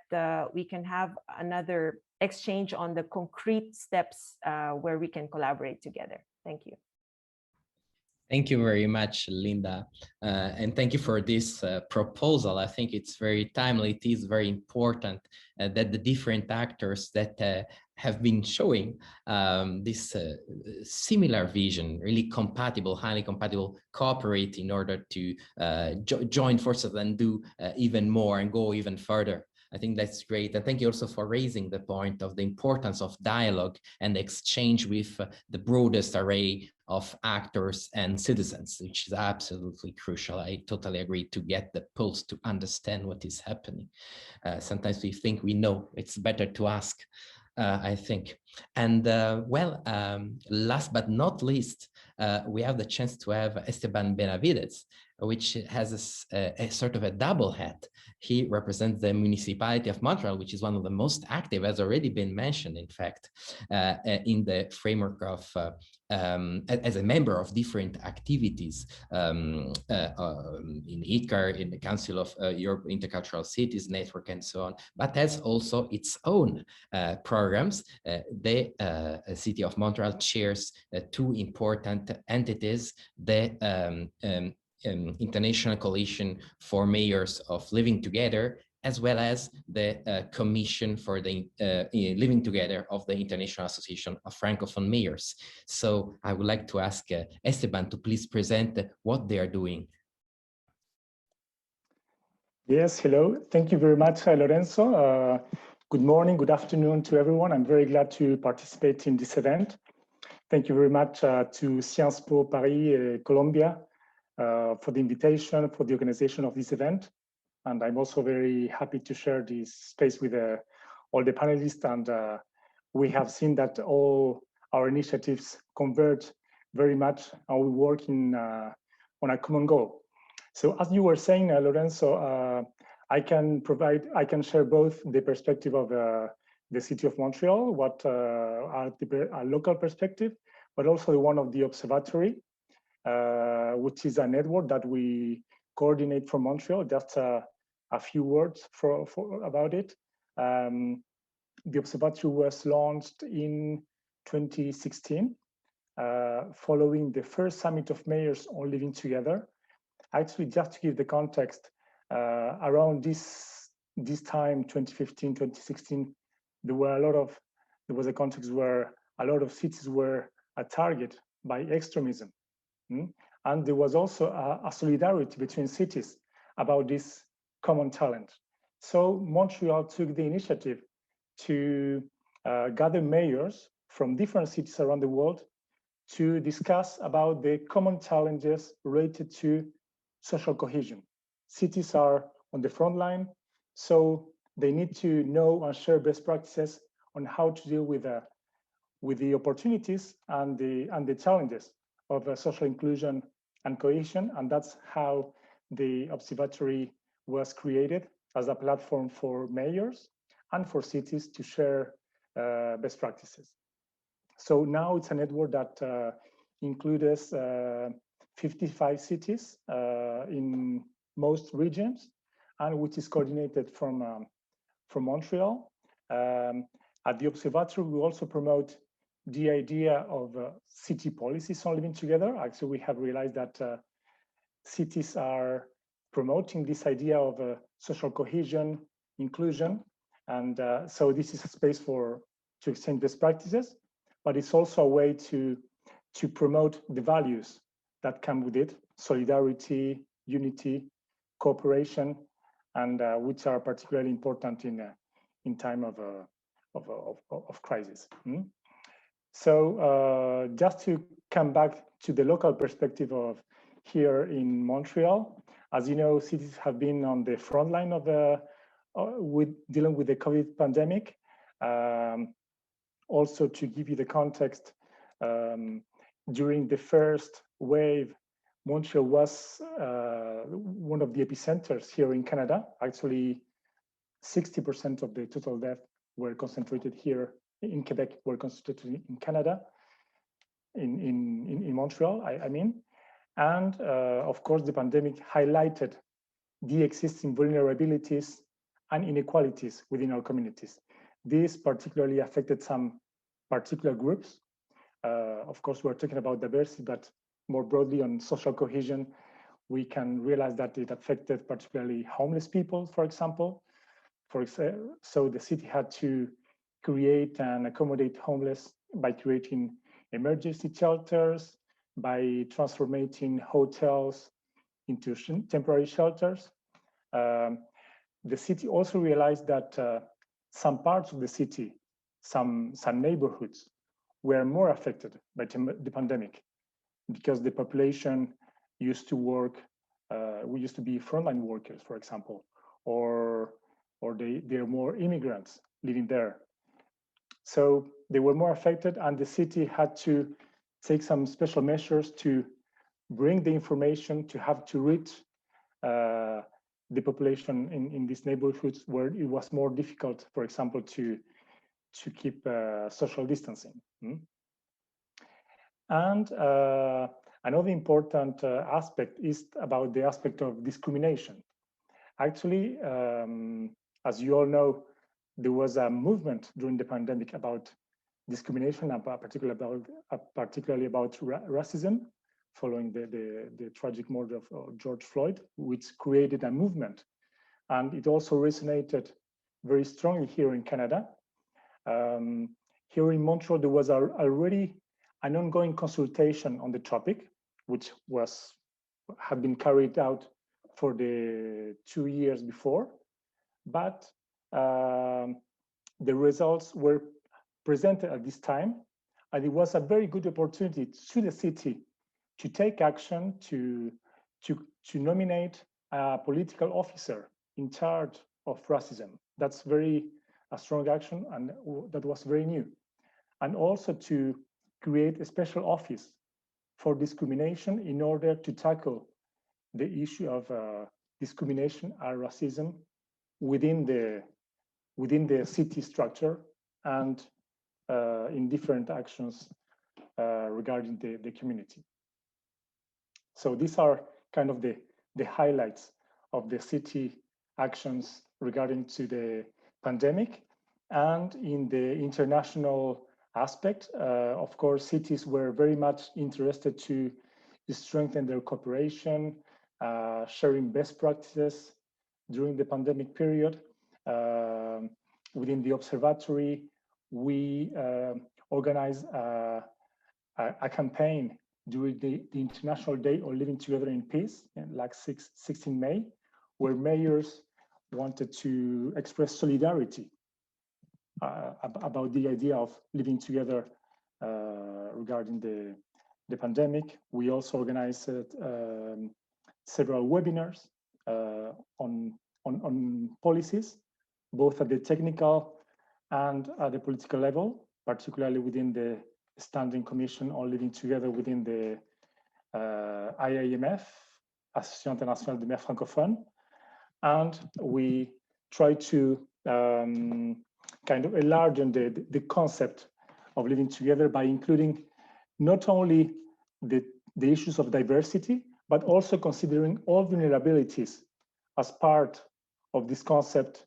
Speaker 5: we can have another exchange on the concrete steps where we can collaborate together. Thank you.
Speaker 2: Thank you very much, Linda. And thank you for this proposal. I think it's very timely. It is very important that the different actors that have been showing this similar vision, really compatible, highly compatible, cooperate in order to join forces and do even more and go even further. I think that's great. And thank you also for raising the point of the importance of dialogue and exchange with the broadest array of actors and citizens, which is absolutely crucial. I totally agree, to get the pulse, to understand what is happening. Sometimes we think we know, it's better to ask, I think. And last but not least, we have the chance to have Esteban Benavides, which has a sort of a double hat. He represents the Municipality of Montreal, which is one of the most active, has already been mentioned, in fact, in the framework of, as a member of different activities in ICAR, in the Council of Europe Intercultural Cities Network, and so on, but has also its own programs. The City of Montreal chairs two important entities, the International Coalition for Mayors of Living Together, as well as the Commission for the Living Together of the International Association of Francophone Mayors. So I would like to ask Esteban to please present what they are doing.
Speaker 6: Yes, hello. Thank you very much, Lorenzo. Good morning, good afternoon to everyone. I'm very glad to participate in this event. Thank you very much to Sciences Po Paris, Colombia, for the invitation, for the organization of this event. And I'm also very happy to share this space with all the panelists. And we have seen that all our initiatives converge very much, and we work on a common goal. So as you were saying, Lorenzo, I can share both the perspective of the City of Montreal, what are a local perspective, but also the one of the Observatory, which is a network that we coordinate from Montreal. Just a few words about it. The Observatory was launched in 2016, following the first Summit of Mayors on Living Together. Actually, just to give the context, around this time, 2015, 2016, there was a context where a lot of cities were a target by extremism. And there was also a solidarity between cities about this common talent. So Montreal took the initiative to gather mayors from different cities around the world to discuss about the common challenges related to social cohesion. Cities are on the front line, so they need to know and share best practices on how to deal with the opportunities and the challenges of social inclusion and cohesion. And that's how the Observatory was created, as a platform for mayors and for cities to share best practices. So now it's a network that includes 55 cities in most regions, and which is coordinated from Montreal. At the Observatory, we also promote the idea of city policies on living together. Actually, we have realized that cities are promoting this idea of social cohesion, inclusion, and so this is a space to exchange best practices, but it's also a way to promote the values that come with it: solidarity, unity, cooperation, and which are particularly important in time of crisis. So just to come back to the local perspective of here in Montreal, as you know, cities have been on the front line of dealing with the COVID pandemic. Also, to give you the context, during the first wave, Montreal was one of the epicenters here in Canada. Actually, 60% of the total deaths were concentrated here in Quebec, were concentrated in Canada, in Montreal, I mean. And of course, the pandemic highlighted the existing vulnerabilities and inequalities within our communities. This particularly affected some particular groups. Of course, we're talking about diversity, but more broadly on social cohesion, we can realize that it affected particularly homeless people, for example. So the city had to create and accommodate homeless by creating emergency shelters, by transforming hotels into temporary shelters. The city also realized that some parts of the city, some neighborhoods were more affected by the pandemic because the population used to work, we used to be frontline workers, for example, or there are more immigrants living there. So they were more affected, and the city had to take some special measures to bring the information, to have to reach the population in these neighborhoods where it was more difficult, for example, to keep social distancing. And another important aspect is about the aspect of discrimination. Actually, as you all know, there was a movement during the pandemic about discrimination, and particularly about racism, following the tragic murder of George Floyd, which created a movement. And it also resonated very strongly here in Canada. Here in Montreal, there was already an ongoing consultation on the topic, which had been carried out for the 2 years before, but the results were presented at this time, and it was a very good opportunity to the city to take action to nominate a political officer in charge of racism. That's a strong action, and that was very new. And also to create a special office for discrimination in order to tackle the issue of discrimination and racism within the city structure and in different actions regarding the community. So these are kind of the highlights of the city actions regarding to the pandemic. And in the international aspect, of course, cities were very much interested to strengthen their cooperation, sharing best practices during the pandemic period. Within the Observatory, we organized a campaign during the International Day of Living Together in Peace, like 16 May, where mayors wanted to express solidarity about the idea of living together regarding the pandemic. We also organized several webinars on policies, both at the technical and at the political level, particularly within the Standing Commission on Living Together within the IAMF, Association Internationale des Maires Francophones. And we try to kind of enlarge the concept of living together by including not only the issues of diversity, but also considering all vulnerabilities as part of this concept.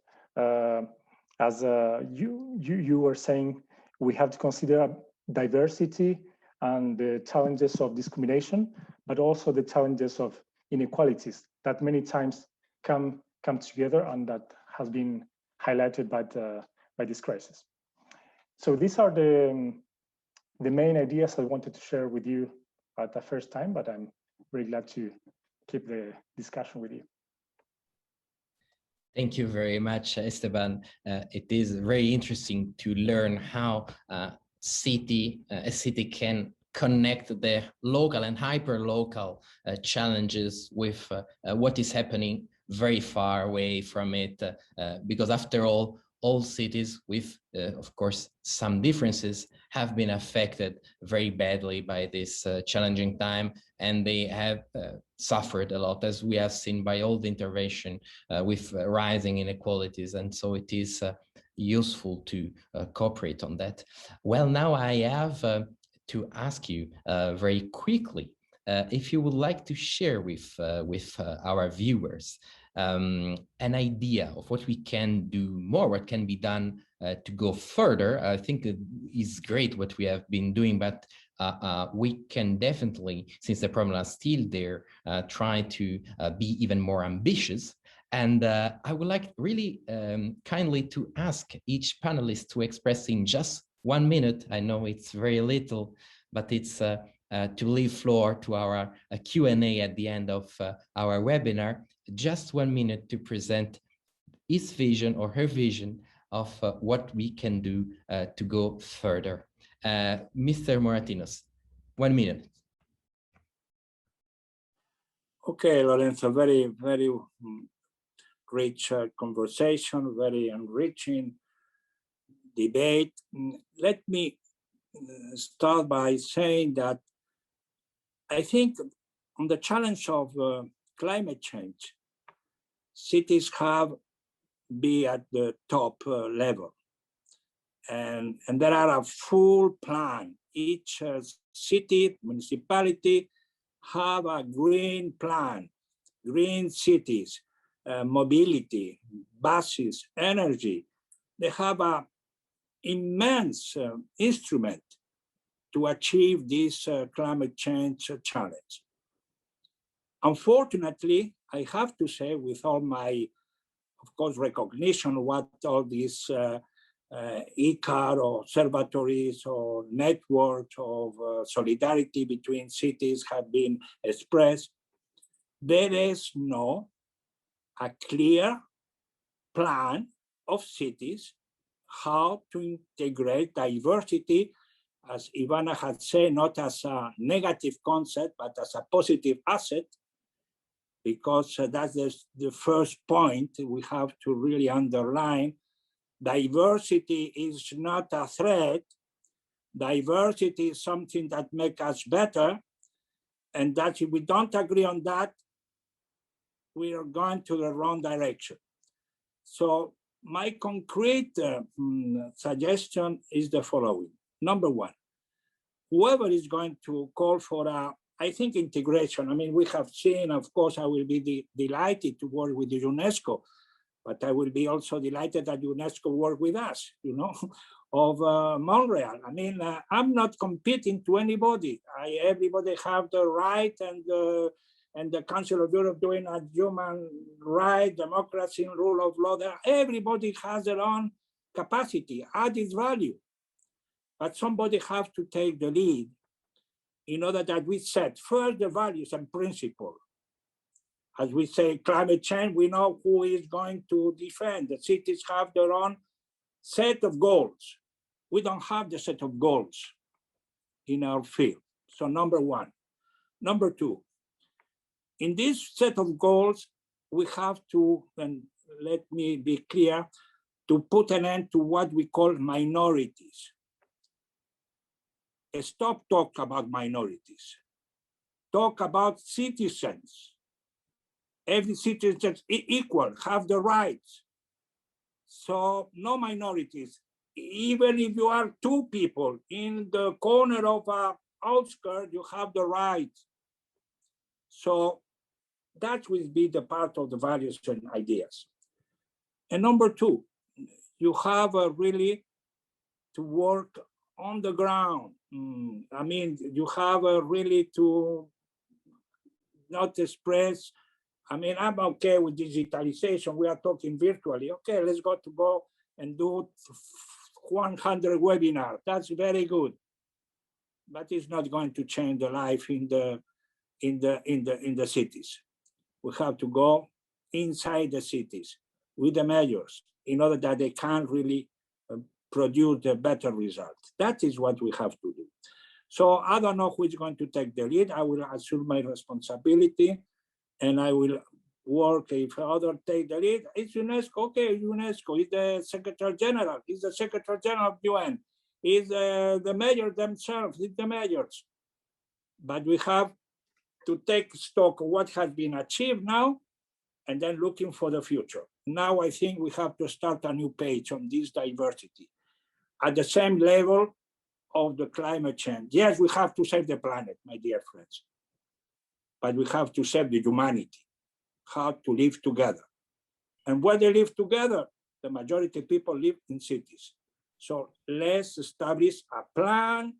Speaker 6: As you were saying, we have to consider diversity and the challenges of discrimination, but also the challenges of inequalities that many times come together, and that has been highlighted by this crisis. So these are the main ideas I wanted to share with you at the first time, but I'm very glad to keep the discussion with you.
Speaker 2: Thank you very much, Esteban. It is very interesting to learn how a city can connect the local and hyper-local challenges with what is happening very far away from it, because after all cities with, of course, some differences have been affected very badly by this challenging time, and they have suffered a lot, as we have seen by all the intervention with rising inequalities. And so it is useful to cooperate on that. Well, now I have to ask you very quickly if you would like to share with our viewers an idea of what we can do more, what can be done to go further. I think it is great what we have been doing, but we can definitely, since the problem is still there, try to be even more ambitious. And I would like really kindly to ask each panelist to express in just 1 minute. I know it's very little, but it's to leave floor to our Q&A at the end of our webinar, just 1 minute to present his vision or her vision of what we can do to go further. Mr. Moratinos, 1 minute.
Speaker 3: Okay, Lorenzo, very, very rich conversation, very enriching debate. Let me start by saying that I think on the challenge of climate change, cities have be at the top level. And there are a full plan. Each city, municipality have a green plan, green cities, mobility, buses, energy. They have an immense instrument to achieve this climate change challenge. Unfortunately, I have to say, with all my, of course, recognition of what all these ICAR or observatories or networks of solidarity between cities have been expressed, there is no a clear plan of cities how to integrate diversity, as Ivana had said, not as a negative concept, but as a positive asset, because that's the first point we have to really underline. Diversity is not a threat. Diversity is something that makes us better, and that if we don't agree on that, we are going to the wrong direction. So my concrete suggestion is the following. Number one, whoever is going to call for I think integration. I mean, we have seen, of course, I will be delighted to work with the UNESCO, but I will be also delighted that UNESCO work with us, you know, of Montreal. I mean, I'm not competing to anybody. Everybody have the right, and the Council of Europe doing a human right, democracy, and rule of law. Everybody has their own capacity, added value. But somebody have to take the lead in order that we set first the values and principles. As we say, climate change, we know who is going to defend. The cities have their own set of goals. We don't have the set of goals in our field. So number one. Number two, in this set of goals, we have to, and let me be clear, to put an end to what we call minorities. Stop talk about minorities. Talk about citizens. Every citizen is equal, have the rights. So no minorities. Even if you are two people in the corner of an outskirt, you have the rights. So that will be the part of the values and ideas. And number two, you have really to work on the ground. I mean, you have really to not express. I mean, I'm okay with digitalization. We are talking virtually. Okay, let's go and do 100 webinars. That's very good, but it's not going to change the life in the cities. We have to go inside the cities with the mayors in order that they can really produce the better results. That is what we have to do. So I don't know who is going to take the lead. I will assume my responsibility, and I will work. If others take the lead, it's UNESCO. Okay, UNESCO is the Secretary General. Is the Secretary General of UN. Is the mayor themselves. It's the mayors. But we have to take stock of what has been achieved now, and then looking for the future. Now I think we have to start a new page on this diversity at the same level of the climate change. Yes, we have to save the planet, my dear friends, but we have to save the humanity, how to live together. And where they live together, the majority of people live in cities. So let's establish a plan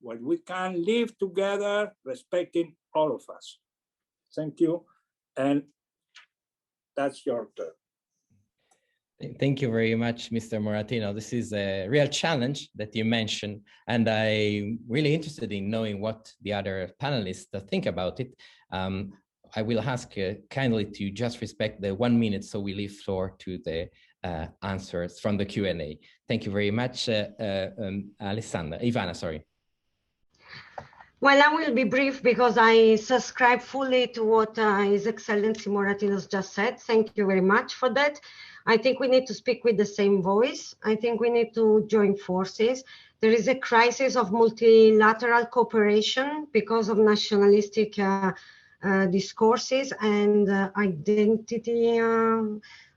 Speaker 3: where we can live together, respecting all of us. Thank you. And that's your turn.
Speaker 2: Thank you very much, Mr. Moratino. This is a real challenge that you mentioned, and I'm really interested in knowing what the other panelists think about it. I will ask kindly to just respect the 1 minute so we leave floor to the answers from the Q&A. Thank you very much, Ivana, sorry.
Speaker 4: Well, I will be brief because I subscribe fully to what His Excellency Moratinos just said. Thank you very much for that. I think we need to speak with the same voice. I think we need to join forces. There is a crisis of multilateral cooperation because of nationalistic discourses and identity.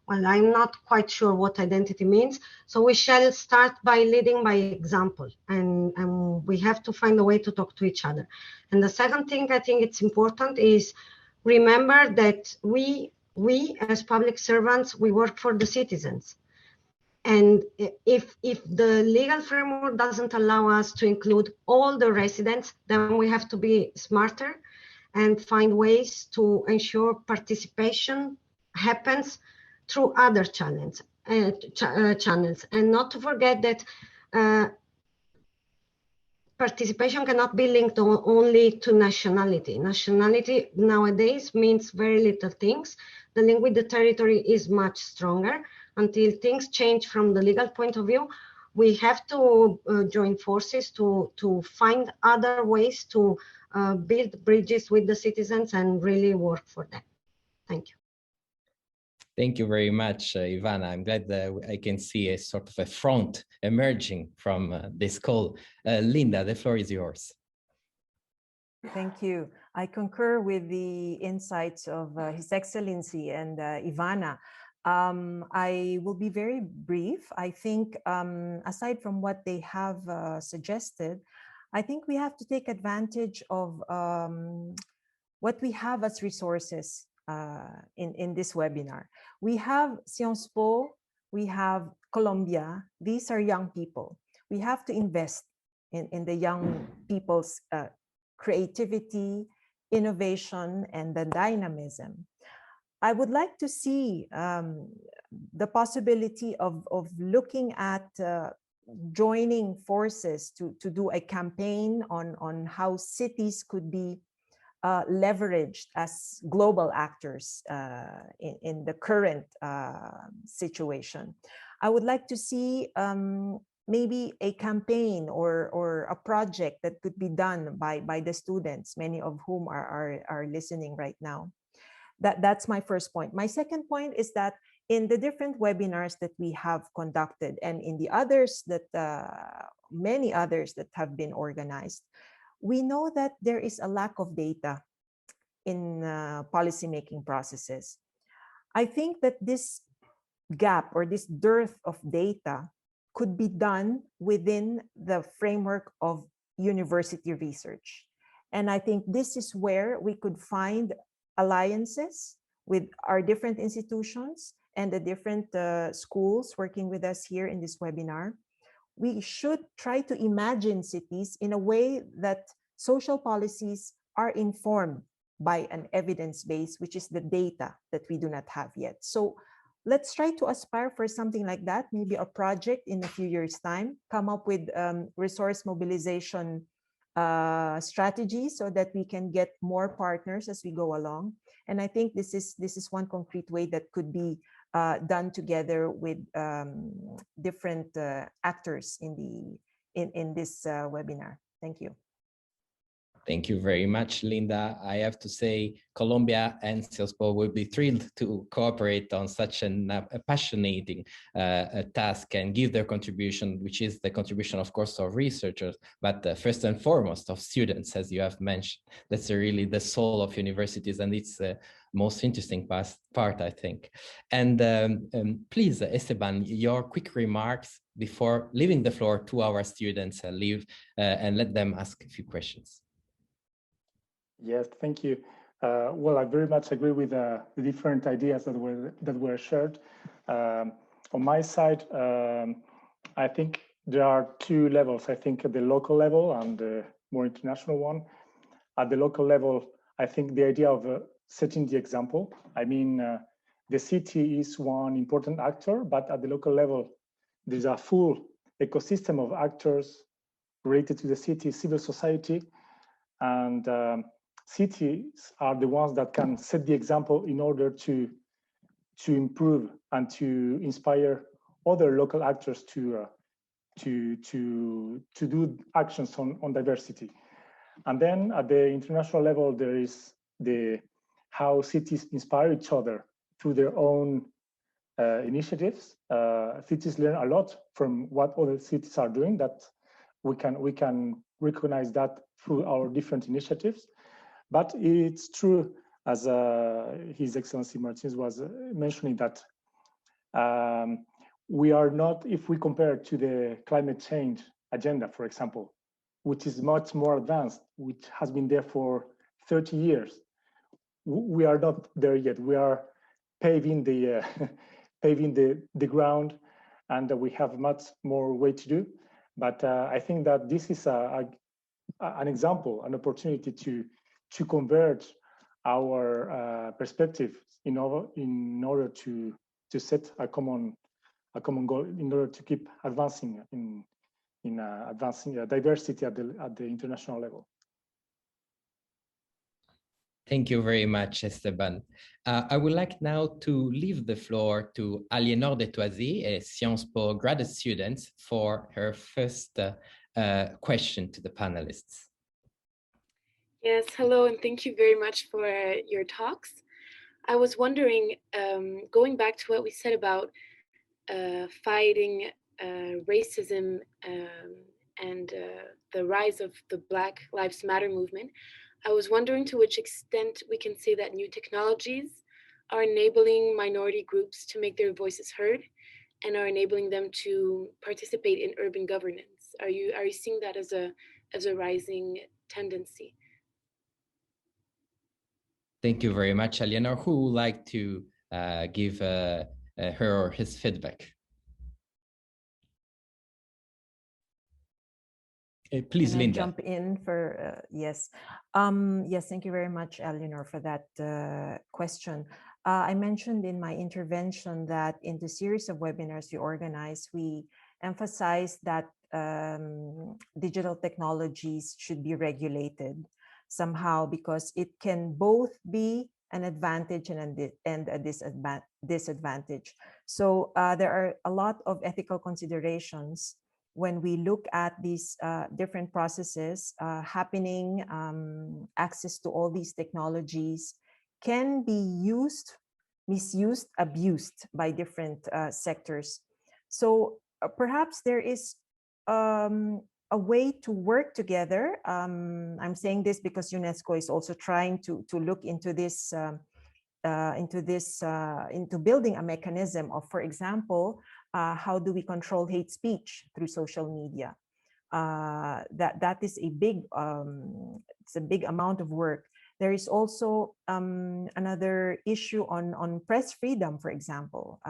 Speaker 4: Well, I'm not quite sure what identity means. So we shall start by leading by example, and we have to find a way to talk to each other. And the second thing I think it's important is remember that we as public servants, we work for the citizens. And if the legal framework doesn't allow us to include all the residents, then we have to be smarter and find ways to ensure participation happens through other channels, and not to forget that participation cannot be linked only to nationality. Nationality nowadays means very little things. The link with the territory is much stronger. Until things change from the legal point of view, we have to join forces to find other ways to build bridges with the citizens and really work for them. Thank you.
Speaker 2: Thank you very much, Ivana. I'm glad that I can see a sort of a front emerging from this call. Linda, the floor is yours.
Speaker 5: Thank you. I concur with the insights of His Excellency and Ivana. I will be very brief. I think aside from what they have suggested, I think we have to take advantage of what we have as resources in this webinar. We have Sciences Po, we have Colombia. These are young people. We have to invest in the young people's creativity, innovation, and the dynamism. I would like to see the possibility of looking at joining forces to do a campaign on how cities could be leveraged as global actors in the current situation. I would like to see maybe a campaign or a project that could be done by the students, many of whom are listening right now. That's my first point. My second point is that in the different webinars that we have conducted and in the others that many others that have been organized, we know that there is a lack of data in policymaking processes. I think that this gap or this dearth of data could be done within the framework of university research. And I think this is where we could find alliances with our different institutions and the different schools working with us here in this webinar. We should try to imagine cities in a way that social policies are informed by an evidence base, which is the data that we do not have yet. So let's try to aspire for something like that, maybe a project in a few years' time, come up with resource mobilization strategies so that we can get more partners as we go along. And I think this is one concrete way that could be done together with different actors in this webinar. Thank you.
Speaker 2: Thank you very much, Linda. I have to say, Colombia and Sciences Po will be thrilled to cooperate on such a passionating task and give their contribution, which is the contribution, of course, of researchers, but first and foremost of students, as you have mentioned. That's really the soul of universities, and it's the most interesting part, I think. And please, Esteban, your quick remarks before leaving the floor to our students and let them ask a few questions.
Speaker 6: Yes, thank you. Well, I very much agree with the different ideas that were shared. On my side, I think there are two levels. I think at the local level and the more international one. At the local level, I think the idea of setting the example. I mean, the city is one important actor, but at the local level, there's a full ecosystem of actors related to the city, civil society, and cities are the ones that can set the example in order to improve and to inspire other local actors to do actions on diversity. And then at the international level, there is how cities inspire each other through their own initiatives. Cities learn a lot from what other cities are doing. That we can recognize that through our different initiatives. But it's true, as His Excellency Martinez was mentioning, that we are not, if we compare to the climate change agenda, for example, which is much more advanced, which has been there for 30 years, we are not there yet. We are paving the ground, and we have much more way to do. But I think that this is an example, an opportunity to converge our perspective in order to set a common goal, in order to keep advancing in advancing diversity at the international level.
Speaker 2: Thank you very much, Esteban. I would like now to leave the floor to Aliénor de Toisy, a Sciences Po graduate student, for her first question to the panelists.
Speaker 7: Yes, hello, and thank you very much for your talks. I was wondering, going back to what we said about fighting racism and the rise of the Black Lives Matter movement, I was wondering to which extent we can say that new technologies are enabling minority groups to make their voices heard and are enabling them to participate in urban governance. Are you seeing that as a rising tendency?
Speaker 2: Thank you very much, Aliénor. Who would like to give her or his feedback? Please,
Speaker 5: Can
Speaker 2: Linda.
Speaker 5: I jump in for, yes. Yes, thank you very much, Aliénor, for that question. I mentioned in my intervention that in the series of webinars we organize, we emphasize that digital technologies should be regulated somehow, because it can both be an advantage and a disadvantage. So there are a lot of ethical considerations when we look at these different processes happening. Access to all these technologies can be used, misused, abused by different sectors. So perhaps there is a way to work together. I'm saying this because UNESCO is also trying to look into this, into building a mechanism of, for example, how do we control hate speech through social media? That is a big, it's a big amount of work. There is also another issue on press freedom, for example.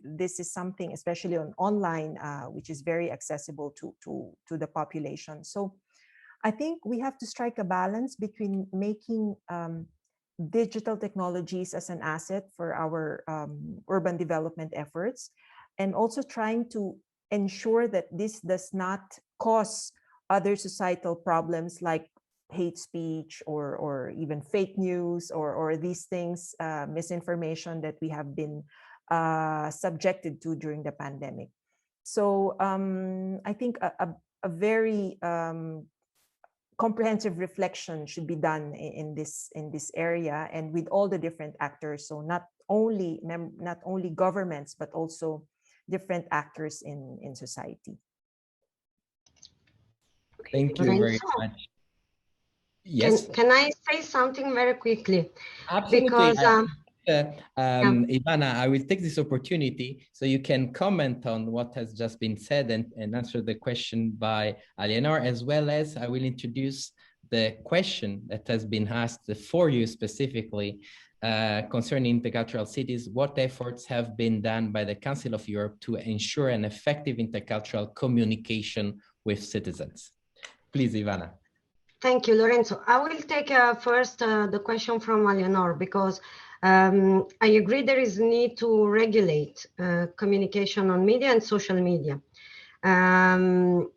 Speaker 5: This is something, especially on online, which is very accessible to the population. So I think we have to strike a balance between making digital technologies as an asset for our urban development efforts, and also trying to ensure that this does not cause other societal problems like hate speech or even fake news or these things, misinformation that we have been subjected to during the pandemic. So I think a very comprehensive reflection should be done in this area, and with all the different actors. So not only governments, but also different actors in society.
Speaker 2: Thank you very much. Yes.
Speaker 4: Can I say something very quickly?
Speaker 2: Absolutely.
Speaker 4: Because
Speaker 2: Ivana, I will take this opportunity so you can comment on what has just been said and answer the question by Aliénor, as well as I will introduce the question that has been asked for you specifically concerning intercultural cities. What efforts have been done by the Council of Europe to ensure an effective intercultural communication with citizens? Please, Ivana.
Speaker 4: Thank you, Lorenzo. I will take first the question from Aliénor, because I agree there is a need to regulate communication on media and social media. And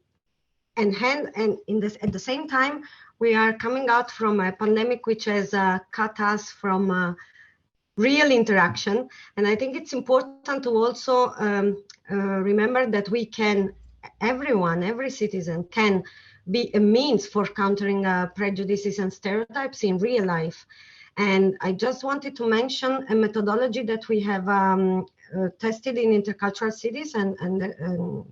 Speaker 4: at the same time, we are coming out from a pandemic which has cut us from real interaction. And I think it's important to also remember that we can, everyone, every citizen can be a means for countering prejudices and stereotypes in real life. And I just wanted to mention a methodology that we have tested in intercultural cities and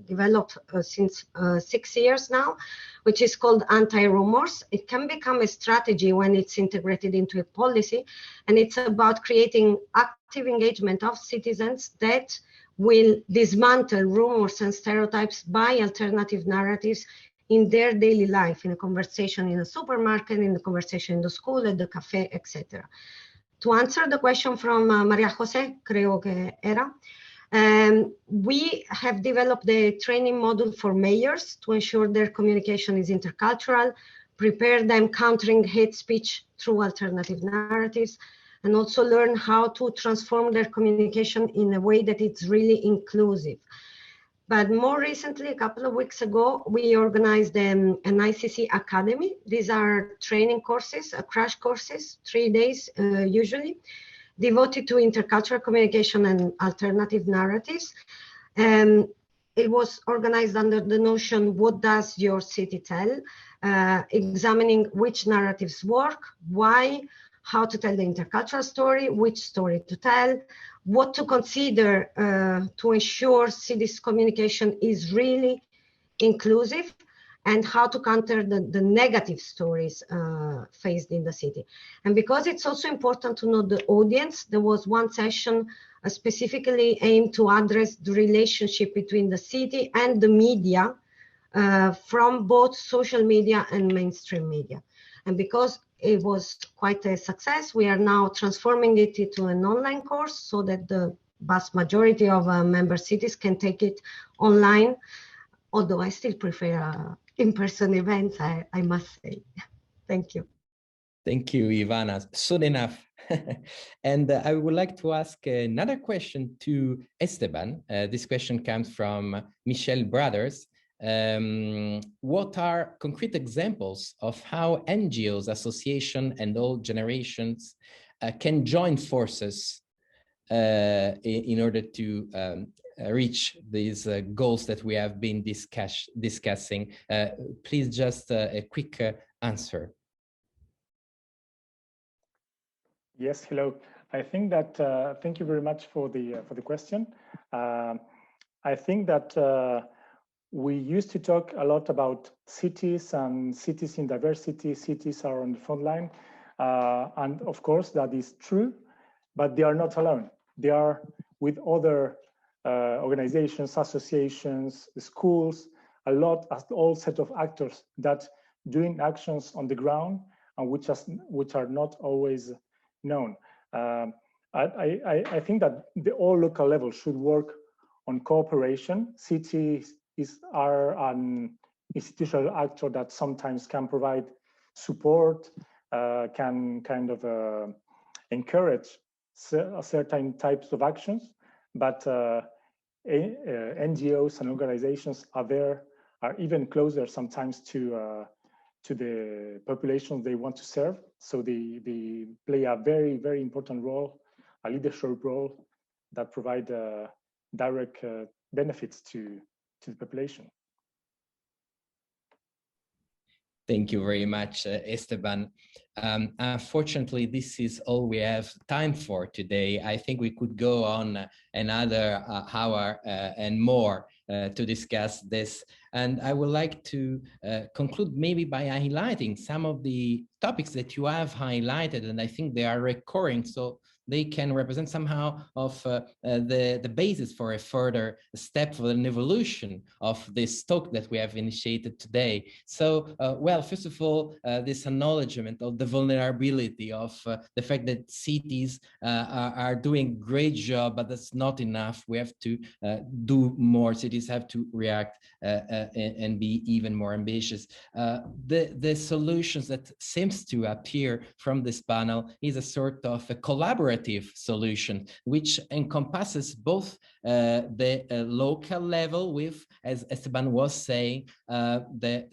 Speaker 4: developed since 6 years now, which is called anti-rumors. It can become a strategy when it's integrated into a policy, and it's about creating active engagement of citizens that will dismantle rumors and stereotypes by alternative narratives in their daily life, in a conversation in a supermarket, in the conversation in the school, at the cafe, etc. To answer the question from Maria Jose, creo que era, we have developed a training module for mayors to ensure their communication is intercultural, prepare them countering hate speech through alternative narratives, and also learn how to transform their communication in a way that it's really inclusive. But more recently, a couple of weeks ago, we organized an ICC Academy. These are training courses, crash courses, 3 days usually, devoted to intercultural communication and alternative narratives. It was organized under the notion, what does your city tell? Examining which narratives work, why, how to tell the intercultural story, which story to tell, what to consider to ensure cities communication is really inclusive, and how to counter the negative stories faced in the city. And because it's also important to know the audience, there was one session specifically aimed to address the relationship between the city and the media from both social media and mainstream media. And because it was quite a success, we are now transforming it into an online course so that the vast majority of member cities can take it online, although I still prefer in-person events, I must say. Thank you.
Speaker 2: Thank you, Ivana. Soon enough. And I would like to ask another question to Esteban. This question comes from Michelle Brothers. What are concrete examples of how NGOs, associations, and all generations can join forces in order to reach these goals that we have been discussing? Please just a quick answer.
Speaker 6: Yes, hello. I think that, thank you very much for the question. I think that we used to talk a lot about cities and cities in diversity. Cities are on the front line. And of course, that is true, but they are not alone. They are with other organizations, associations, schools, a all set of actors that doing actions on the ground and which are not always known. I think that the all local level should work on cooperation. Cities are an institutional actor that sometimes can provide support, can kind of encourage certain types of actions, but NGOs and organizations are even closer sometimes to the population they want to serve. So they play a very, very important role, a leadership role that provide direct benefits to the population.
Speaker 2: Thank you very much, Esteban. Unfortunately, this is all we have time for today. I think we could go on another hour and more to discuss this. And I would like to conclude maybe by highlighting some of the topics that you have highlighted, and I think they are recurring. So they can represent somehow of the basis for a further step for an evolution of this talk that we have initiated today. So, well, first of all, this acknowledgement of the vulnerability of the fact that cities are doing a great job, but that's not enough. We have to do more. Cities have to react and be even more ambitious. The solutions that seems to appear from this panel is a sort of a collaborative solution, which encompasses both the local level with, as Esteban was saying, the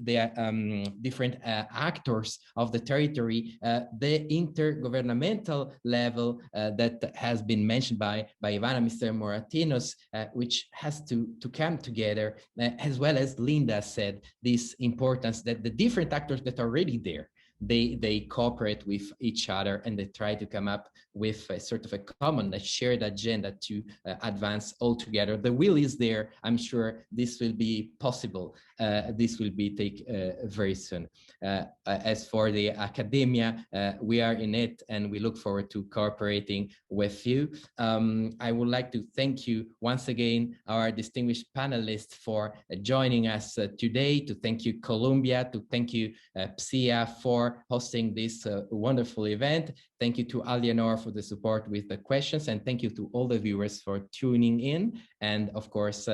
Speaker 2: different actors of the territory, the intergovernmental level that has been mentioned by Ivana, Mr. Moratinos, which has to come together, as well as Linda said, this importance that the different actors that are already there, they cooperate with each other and they try to come up with a sort of a common, a shared agenda to advance all together. The will is there. I'm sure this will be possible. This will be take very soon. As for the academia, we are in it and we look forward to cooperating with you. I would like to thank you once again, our distinguished panelists, for joining us today, to thank you Columbia, to thank you PSIA for hosting this wonderful event. Thank you to Alienor for the support with the questions, and thank you to all the viewers for tuning in. And of course,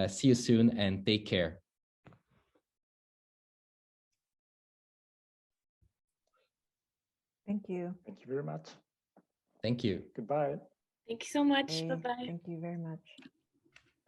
Speaker 2: see you soon and take care.
Speaker 5: Thank you.
Speaker 6: Thank you very much.
Speaker 2: Thank you.
Speaker 6: Goodbye.
Speaker 7: Thank you so much.
Speaker 5: Okay,
Speaker 7: Bye-bye.
Speaker 5: thank you very much.